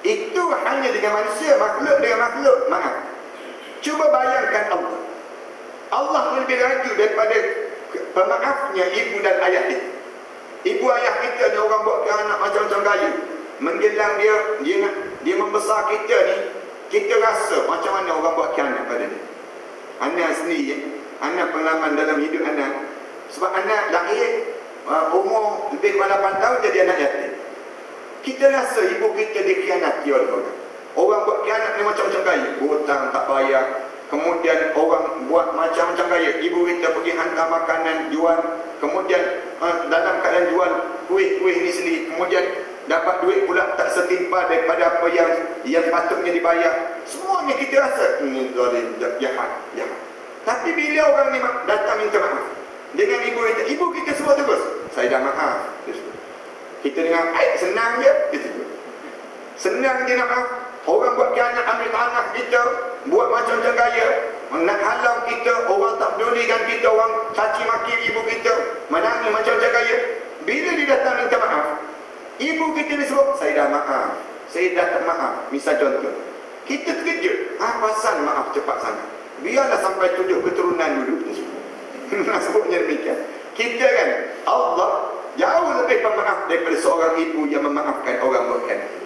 Itu hanya dengan manusia, makhluk dengan makhluk, maaf. Cuba bayangkan Allah. Allah lebih laju daripada pemaafnya ibu dan ayah kita. Ibu ayah kita ni orang buat anak macam-macam gaya. Menjelang dia membesar kita ni, kita rasa macam mana orang buat khianat pada dia. Anak sendiri, anak pengalaman dalam hidup anak. Sebab anak lahir umur lebih daripada 8 tahun jadi anak yatim. Kita rasa ibu kita dikhianati oleh orang. Orang buat khianat ni macam-macam gaya. Hutang tak bayar, kemudian orang buat macam-macam gaya. Ibu kita pergi hantar makanan, jual, kemudian dalam keadaan jual kuih-kuih ni sendiri, kemudian dapat duit pula tak setimpal daripada apa yang patutnya dibayar. Semuanya kita rasa ini zalim, jahat. Tapi bila orang ni datang minta maaf dengan ibu kita semua terus, saya dah maaf. Kita dengar, senang je, senang je nak maaf. Orang buat khianat, ambil tanah kita, buat macam-macam gaya, nak halau kita, orang tak pedulikan kita, orang caci maki ibu kita, menangis macam-macam gaya. Bila dia datang minta maaf, ibu kita ni sebut, saya dah maaf, saya dah tak maaf. Misal contoh, kita terkejut, pasal maaf cepat sangat, biarlah sampai 7 keturunan dulu. Sebutnya demikian. Kita kan, Allah jauh lebih pemaaf daripada seorang ibu yang memaafkan orang berkhianat.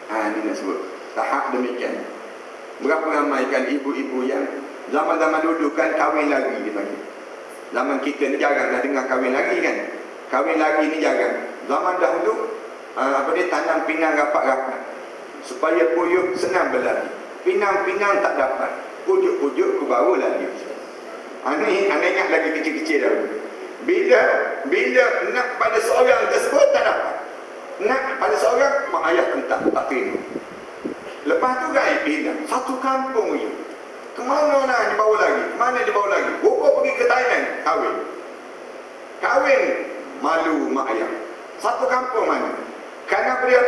Ini nak sebut tahap demikian. Berapa ramai kan ibu-ibu yang zaman-zaman dulu kan kahwin lagi dipanggil. Zaman kita ni jarang dah dengar kahwin lagi kan. Kahwin lagi ni jarang. Zaman dahulu tanam pinang rapat-rapat supaya puyuh senang berlari. Pinang-pinang tak dapat, pujuk-pujuk ke baru lagi. Ini ingat lagi kecil-kecil dahulu. Bila nak pada seorang tersebut tak dapat. Nak pada seorang, mak ayah tak terima. Lepas tu gaib hilang. Satu kampung je. Kemana nak dibawa lagi? Mana dibawa lagi? Bawa pergi ke Thailand, kahwin. Malu mak ayah. Satu kampung mana? Kerana dia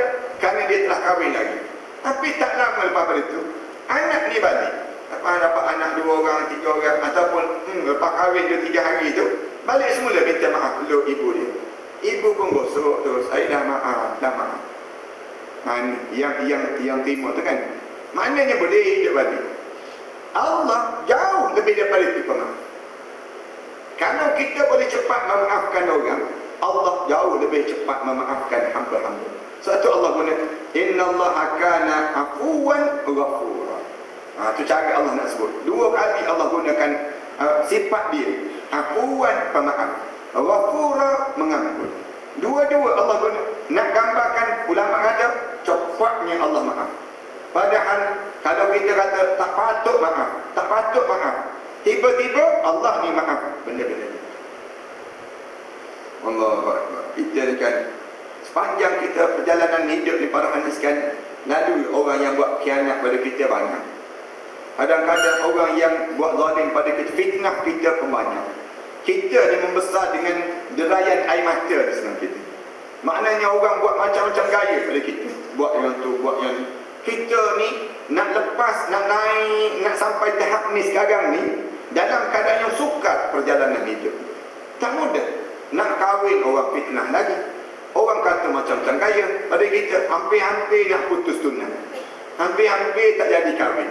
telah kahwin lagi. Tapi tak lama lepas pada itu, anak ni balik. Dapat anak 2 orang, 3 orang, ataupun lepas kahwin 2-3 hari tu, balik semula minta maaf dulu ibu dia. Ibu pun gosok terus, saya dah maaf. Yang terima tu kan, maknanya boleh hidup balik. Allah jauh lebih daripada itu pemaaf. Kalau kita boleh cepat memaafkan orang, Allah jauh lebih cepat memaafkan hamba-hamba. Sebab tu Allah guna innallaha kana afuwan ghafura. Itu cara Allah nak sebut. 2 kali Allah gunakan sifat dia. Afuwan pemaaf, ghafura mengampun. Dua-dua Allah guna nak gambarkan. Ulama kata cepatnya Allah maaf. Padahal kalau kita kata tak patut maaf, tiba-tiba Allah ni maaf benda-benda ni. Allahu Akbar. Kita kan sepanjang kita perjalanan hidup ni para hadis kan, lalu orang yang buat khianat pada kita banyak. Kadang-kadang orang yang buat zalim pada kita, fitnah kita pun banyak. Kita ni membesar dengan derayan air mata di sebelah kita. Maknanya orang buat macam-macam gaya pada kita. Buat yang tu, buat yang ni. Kita ni nak lepas, nak naik, nak sampai tahap ni sekarang ni, dalam keadaan yang sukar perjalanan hidup. Tak mudah. Nak kahwin orang fitnah lagi. Orang kata macam-macam gaya pada kita. Hampir-hampir nak putus tunang. Hampir-hampir tak jadi kahwin.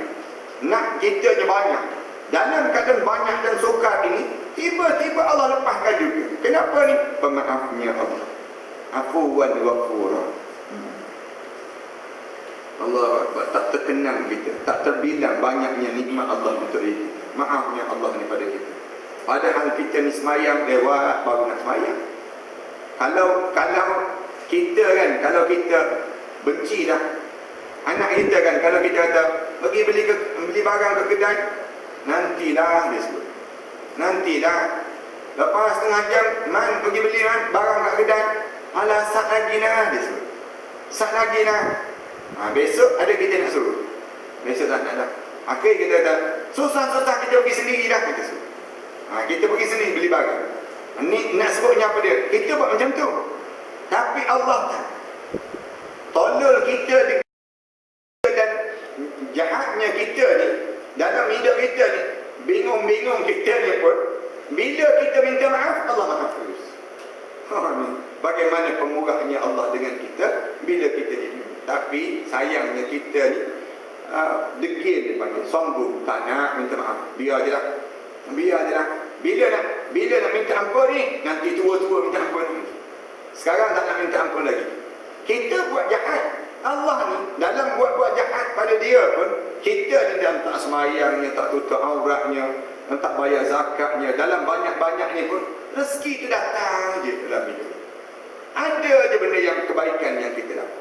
Nak kita je banyak. Dalam keadaan banyak dan sukar ini, tiba-tiba Allah lepaskan juga. Kenapa ni? Pemaafnya Allah. Afuwan ghafura. Allah tak terkenang kita, tak terbilang banyaknya nikmat Allah untuk kita. Maafnya Allah ni pada kita. Padahal kita ni semayang lewat baru nak semayang. Kalau kita kan, kalau kita benci dah anak kita kan, kalau kita kata pergi beli barang ke kedai, nantilah dia sebut. Nantilah. Lepas setengah jam, man pergi beli barang kat kedai, alah sat lagi lah dia sebut. Sat lagi lah. Besok ada kita nak suruh. Besok tak nak dah. Akhir kita kata, susah-susah kita pergi sendiri dah, kita suruh. Kita pergi sendiri beli barang. Ni nak sebutnya apa dia? Kita buat macam tu. Tapi Allah tak. Tolol kita dan jahatnya kita ni dalam hidup kita ni, bingung-bingung kita ni pun, bila kita minta maaf, Allah maaf terus. Bagaimana pemurahnya Allah dengan kita bila kita hidup. Tapi sayangnya kita ni degil dipanggil, sombong, tak nak minta maaf. Biar je lah. Bila nak minta ampun ni, nanti tua-tua minta ampun. Sekarang tak nak minta ampun lagi. Kita buat jahat. Allah ni dalam buat jahat pada dia pun, kita ni dalam tak semayangnya, tak tutup auratnya, tak bayar zakatnya, dalam banyak-banyaknya pun rezeki tu datang je dalam hidup. Ada je benda yang kebaikan yang kita dapat.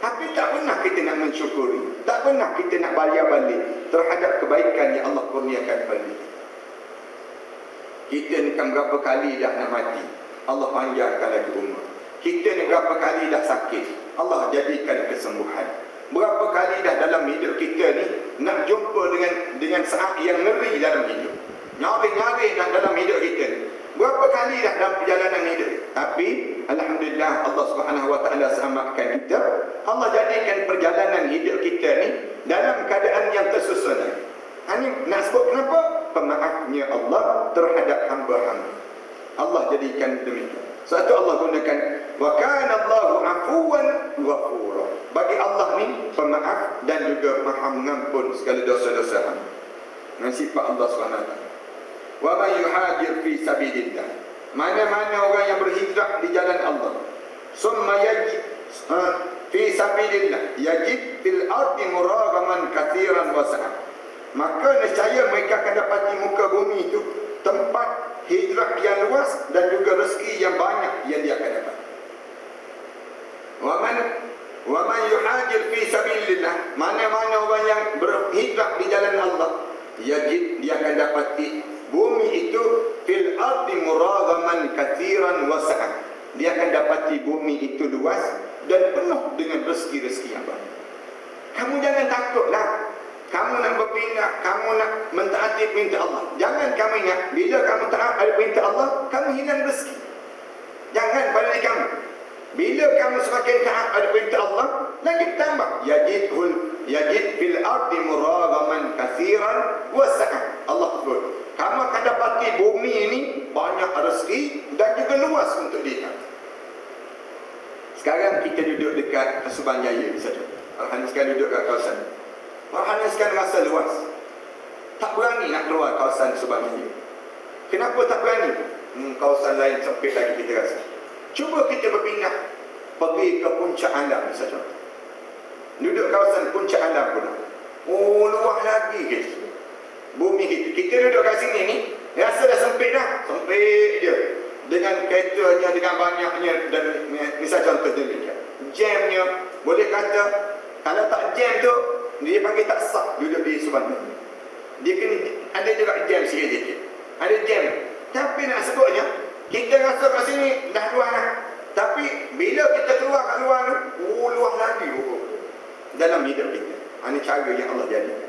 Tapi tak pernah kita nak mensyukuri. Tak pernah kita nak bayar balik terhadap kebaikan yang Allah kurniakan kepada kita. Kita ni kan berapa kali dah nak mati, Allah panjangkan lagi umur. Kita ni berapa kali dah sakit, Allah jadikan kesembuhan. Berapa kali dah dalam hidup kita ni nak jumpa dengan saat yang ngeri dalam hidup, nyari-nyari dah dalam hidup kita ni. Berapa kali dah dalam perjalanan hidup, tapi alhamdulillah Allah Subhanahu wa taala selamatkan kita. Allah jadikan perjalanan hidup kita ni dalam keadaan yang tersusun. Ini nak sebut kenapa? Pemaafnya Allah terhadap hamba-hamba. Allah jadikan demikian. Satu Allah gunakan wa kana Allahu afuwan ghafura. Bagi Allah ni pemaaf dan juga Maha mengampun segala dosa-dosa hamba. Dengan sifat Allah Subhanahu wa taala. Wa man yuhajir fi sabilillah. Mana-mana orang yang berhijrah di jalan Allah, summa yajid fi sabilillah yajid fil ardi muragaman katsiran wa sa'a. Maka nescaya mereka akan dapat di muka bumi itu tempat hijrah yang luas dan juga rezeki yang banyak yang dia akan dapat. Wa man yuhajir fi sabilillah, mana-mana orang yang berhijrah di jalan Allah, yajid, dia akan dapati bumi itu fil ardi muragaman katsiran wa sa'a. Dia akan dapati bumi itu luas dan penuh dengan rezeki-rezeki yang banyak. Kamu jangan takutlah. Kamu nak berpindah, kamu nak mentaati perintah Allah. Jangan kamu ingat, bila kamu taat pada perintah Allah, kamu hilang rezeki. Jangan pada diri kamu. Bila kamu semakin taat pada perintah Allah, lagi tambah. Yajid fil ardi muragaman katsiran wa sa'a. Allah sebut, kamu akan dapati bumi ini banyak rezeki dan juga luas untuk dia. Sekarang kita duduk dekat Subang Jaya saja. Alhamdulillah sekarang duduk kat kawasan. Alhamdulillah sekarang rasa luas. Tak berani nak keluar kawasan Subang Jaya. Kenapa tak berani? Kawasan lain sempit lagi kita rasa. Cuba kita berpindah pergi ke Puncak Alam saja. Duduk kawasan Puncak Alam pula. Oh, luas lagi guys. Bumi kita. Kita duduk kat sini ni, rasa dah sempit dah. Sempit je. Dengan keretanya, dengan banyaknya. Dan misal contoh demikian. Jamnya, boleh kata, kalau tak jam tu, dia panggil tak sah duduk di Subang. Dia kena ada juga jam sikit-sikit. Ada jam. Tapi nak sebutnya, kita rasa kat sini dah luar lah. Tapi bila kita keluar kat luar tu, luar lagi dalam hidup kita. Ini cara yang Allah jadikan.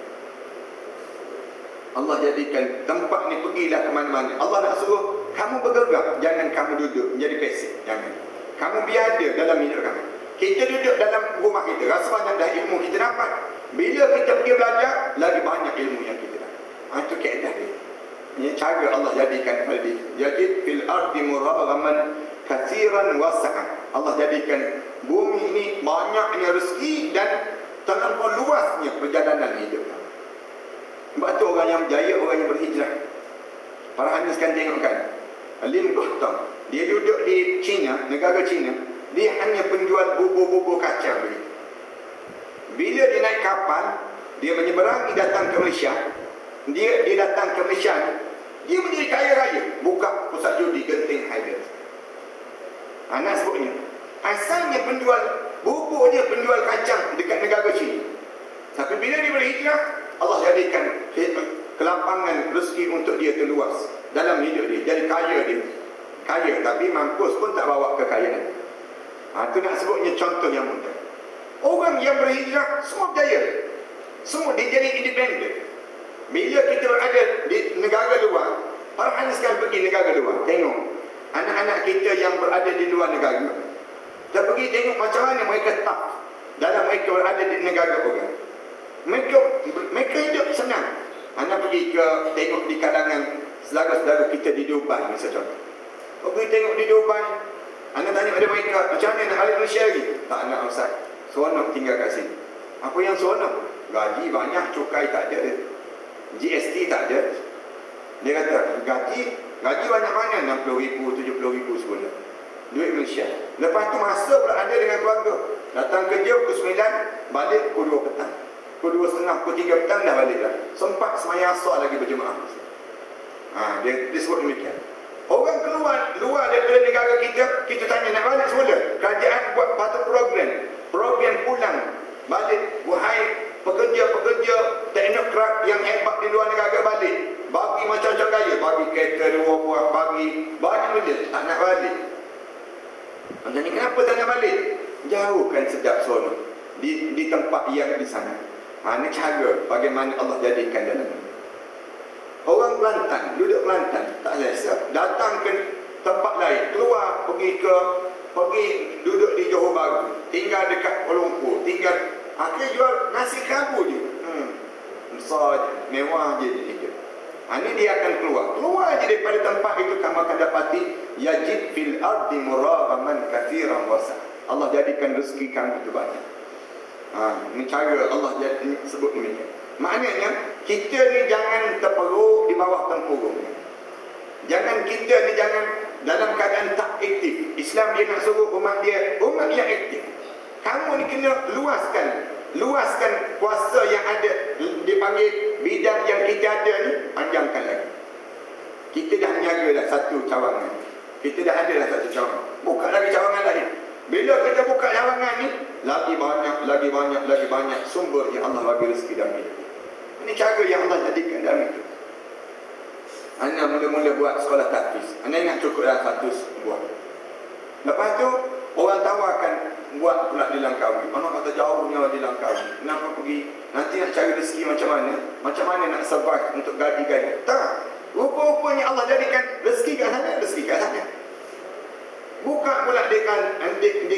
Allah jadikan tempat ni pergilah ke mana-mana. Allah nak suruh kamu bergerak, jangan kamu duduk menjadi pasif. Jangan. Kamu biada dalam hidup kamu. Kita duduk dalam rumah kita, rasa banyak dah ilmu kita dapat. Bila kita pergi belajar, lagi banyak ilmu yang kita dapat. Itu kaedah dia. Ini cara Allah jadikan kepada dia. Yajid fil ardi muragaman katsiran wa sa'a. Allah jadikan bumi ini banyaknya rezeki dan terlampau luasnya perjalanan hidup. Sebab tu orang yang berjaya, orang yang berhijrah. Para hadis kan tengok kan, Lim Gautam, dia duduk di China, negara China. Dia hanya penjual bubur-bubur kacang begitu. Bila dia naik kapal, dia menyeberangi datang ke Malaysia. Dia datang ke Malaysia ni, dia menjadi kaya raya. Buka pusat judi Genting Highlands. Anak sebutnya, asalnya penjual bubur dia, penjual kacang dekat negara China. Tapi bila dia berhijrah, Allah jadikan kelapangan rezeki untuk dia terluas dalam hidup dia. Jadi kaya dia. Kaya tapi mampus pun tak bawa kekayaan. Itu nak sebutnya contoh yang mudah. Orang yang berhijrah semua berjaya. Semua dia jadi independen. Bila kita berada di negara luar, para sekali pergi negara luar, tengok anak-anak kita yang berada di luar negara. Kita pergi tengok macam mana mereka tak dalam mereka berada di negara orang. Mereka hidup senang. Anak pergi ke tengok di kalangan saudara-saudara kita di Dubai misalnya. Pergi tengok di Dubai. Anak tanya pada mereka, macam mana nak balik Malaysia lagi? Tak nak Ustaz. Seronok tinggal kat sini. Apa yang seronok? Gaji banyak, cukai tak ada. GST tak ada. Dia kata, gaji banyak mana? 60,000, 70,000 sebulan. Duit Malaysia. Lepas tu masa pula ada dengan keluarga. Datang kerja pukul 9, balik pukul 2 petang. Pukul 2.30, pukul 3 petang dah balik dah. Sempat semayang asar lagi berjemaah. Dia sebut demikian. Orang luar daripada negara kita tanya nak balik semula. Kerajaan buat patut program pulang balik. Wahai Jadi kenapa tak nak balik? Jauhkan sedap seronok di tempat yang di sana. Ini cara bagaimana Allah jadikan dalam ini. Orang Kelantan, duduk Kelantan, tak selesa, datang ke tempat lain, keluar pergi duduk di Johor Bahru, tinggal dekat Kuala Lumpur, tinggal akhirnya jual nasi kerabu je. Besar je, mewah je dia. Ini dia akan keluar je daripada tempat itu. Kamu akan dapati yajid fil ardi muraghaman katsiran wasa. Allah jadikan rezeki kamu itu banyak. Ini cara Allah sebut demikian. Maknanya kita ni jangan terperuk di bawah tempurung. Jangan dalam keadaan tak aktif. Islam dia nak suruh umat yang aktif. Kamu ni kena luaskan kuasa yang ada, dipanggil bidang yang kita ada ni, panjangkan lagi. Kita dah menjaga dah satu cawangan. Kita dah ada dah satu cawangan. Buka lagi cawangan lain. Bila kita buka cawangan ni, lagi banyak sumber yang Allah bagi rezeki dalam hidup. Ini cara yang Allah jadikan dalam itu. Anda mula-mula buat sekolah tahfiz. Anda ingat cukup dah 100 buat. Lepas tu orang tawarkan buat pula di Langkawi. Mana kata jauhnya di Langkawi. Kenapa pergi? Nanti nak cari rezeki macam mana? Macam mana nak survive untuk gaji-gaji? Tak. Rupa-rupanya Allah jadikan rezeki kat sana. Buka pula di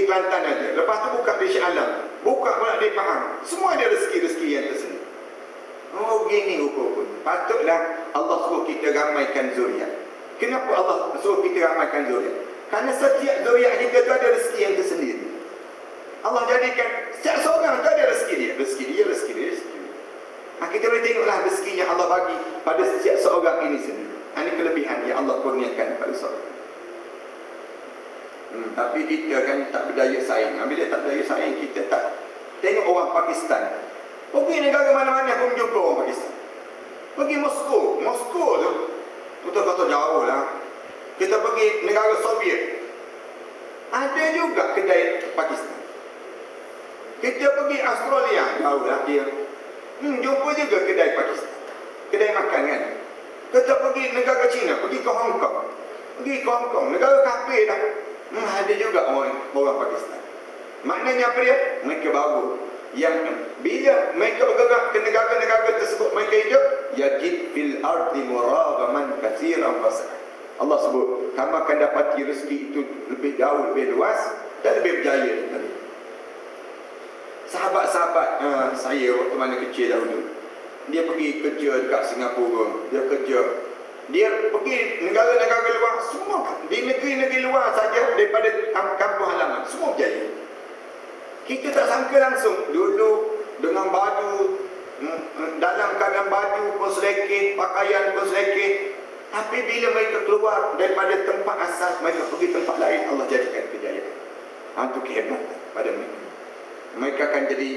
Kelantan aja. Lepas tu buka di Shah Alam. Buka pula di Pahang. Semua ada rezeki-rezeki yang tersendiri. Oh, begini rupa-rupanya. Patutlah Allah suruh kita ramaikan zuriat. Kenapa Allah suruh kita ramaikan zuriat? Kerana setiap zuriat kita tu ada rezeki yang tersendiri. Allah jadikan setiap seorang tu ada rezeki dia. Rezeki dia. Kita boleh tengoklah rezeki yang Allah bagi pada setiap seorang ini sendiri. Ini kelebihan yang Allah kurniakan pada seorang. Tapi kita kan tak berdaya saing. Bila tak berdaya saing, kita tak tengok orang Pakistan. Pergi negara mana-mana pun jumpa orang Pakistan. Pergi Moskow tu kata jauh lah. Kita pergi negara Soviet, ada juga kedai Pakistan. Kita pergi Australia, jauh lah dia, jumpa juga kedai Pakistan, kedai makan kan. Kita pergi negara China, pergi ke Hong Kong, negara kafir dah, ada juga orang Pakistan. Maknanya apa dia? Mereka baru. Yang bila mereka bergerak ke negara-negara tersebut, mereka hidup yajid fil ardi muraghaman katsiran wasa'. Allah sebut kamu akan dapati rezeki itu lebih jauh, lebih luas dan lebih berjaya. Sahabat-sahabat saya waktu mana kecil dahulu, dia pergi kerja dekat Singapura, dia pergi negara-negara luar, semua di negeri-negeri luar saja daripada kampung halaman, semua berjaya. Kita tak sangka langsung. Dulu dengan baju, dalam keadaan baju pun selekeh, pakaian pun selekeh. Tapi bila mereka keluar daripada tempat asal, mereka pergi tempat lain, Allah jadikan kejayaan. Itu kehebatan pada mereka. Mereka akan jadi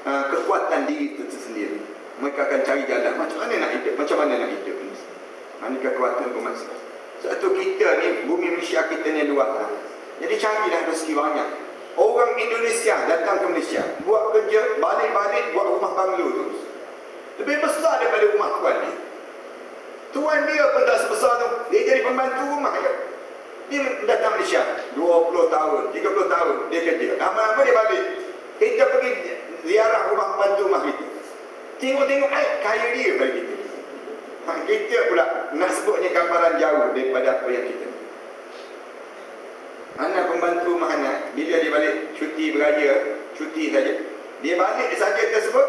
kekuatan diri itu sendiri. Mereka akan cari jalan macam mana nak hidup ini. Ini kekuatan bermaksud. Sebab itu kita ni, bumi Malaysia kita ni luas lah. Jadi carilah rezeki banyak. Orang Indonesia datang ke Malaysia, buat kerja, balik-balik, buat rumah banglo terus. Lebih besar daripada rumah tuan dia. Tuan dia pun tak sebesar tu. Dia jadi pembantu rumah je. Dia datang Malaysia 20 tahun, 30 tahun dia kerja. Lama-lama dia balik. Kita pergi ziarah rumah pembantu rumah kita. Tengok-tengok, kaya dia pada kita. Kita pula nak sebutnya gambaran jauh daripada apa yang kita. Anak pembantu rumah anak, bila dia balik cuti beraya, cuti saja, dia balik saja tersebut,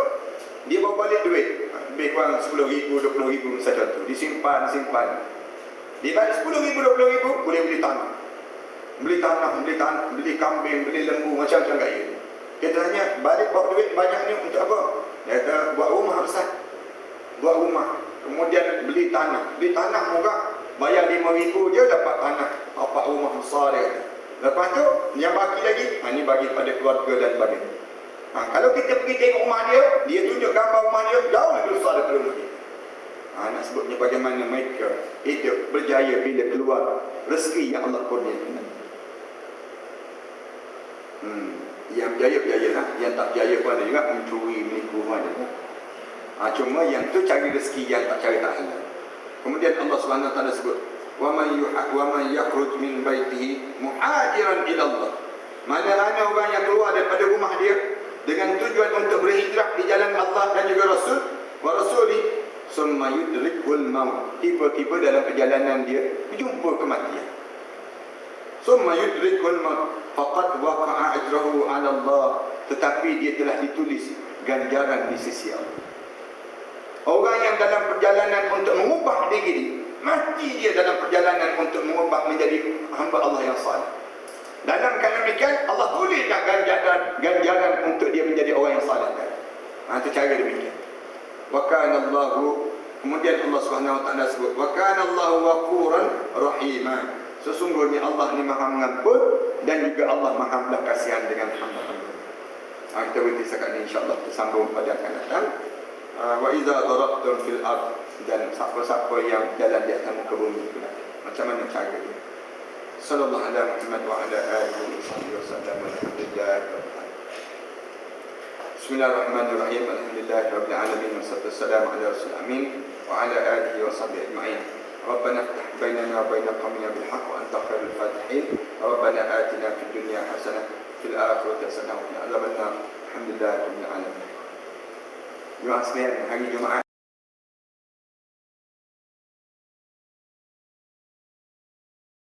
dia bawa balik duit lebih kurang 10,000, 20,000 saja tu, disimpan. Dia balik 10,000, 20,000, boleh beli tanah, beli kambing, beli lembu, macam-macam gaya. Kita tanya, balik bawa duit banyak ni untuk apa? Dia kata, buat rumah besar, kemudian beli tanah murah, bayar 5,000 je dapat tanah, dapat rumah besar dia kata. Lepas tu, yang bagi lagi, ini bagi pada keluarga dan sebagainya. Kalau kita pergi tengok rumah dia tunjuk gambar rumah dia, jauh lebih besar daripada rumah kita. Nak sebutnya bagaimana mereka hidup berjaya bila keluar rezeki yang Allah kurniakan. Yang berjaya lah. Yang tak berjaya pun ada juga, mencuri, menipu pun ada. Cuma yang tu cari rezeki, yang tak cari tak halal. Kemudian Allah SWT sebut, وَمَنْ يَخْرُجْ مِنْ بَيْتِهِ مُحَاجِرًا إِلَى اللَّهِ Mana-mana orang yang keluar daripada rumah dia dengan tujuan untuk berhijrah di jalan Allah dan juga Rasul wa Rasuli, summa yudrikul maut, tiba-tiba dalam perjalanan dia berjumpa kematian. Summa yudrikul maut faqad waqa'a ajruhu 'ala Allah, tetapi dia telah ditulis ganjaran di sisi Allah. Orang yang dalam perjalanan untuk mengubah diri, mati dia dalam perjalanan untuk mengubah menjadi hamba Allah yang saleh. Dalam keadaan demikian, Allah tuliskan ganjaran untuk dia menjadi orang yang saleh. Itu cara demikian. Wa kana Allahu, kemudian Allah Subhanahu wa taala sebut, wa kana Allahu ghafuran rahima. Sesungguhnya Allah ni Maha mengampun dan juga Allah Maha belas kasihan dengan hamba-hamba. Kita berhenti sekarang ini, insya-Allah kita sambung pada akan datang. Wa idza darabtum fil ard, dan siapa-siapa yang jalan di atas muka bumi pula, macam mana cara dia. Sallallahu alaihi Muhammad wa ala alihi wa sallam. Bismillahirrahmanirrahim. Alhamdulillahirabbil alamin, wassalatu wassalamu ala rasulil amin wa ala alihi wa sahbihi ajma'in. ربنا افتح بيننا وبين قومنا بالحق وانت خير الفاتحين. ربنا آتنا في الدنيا حسنة في الآخرة حسنة وقنا عذاب النار. الحمد لله رب العالمين. Jumaat sekalian, hari Jumaat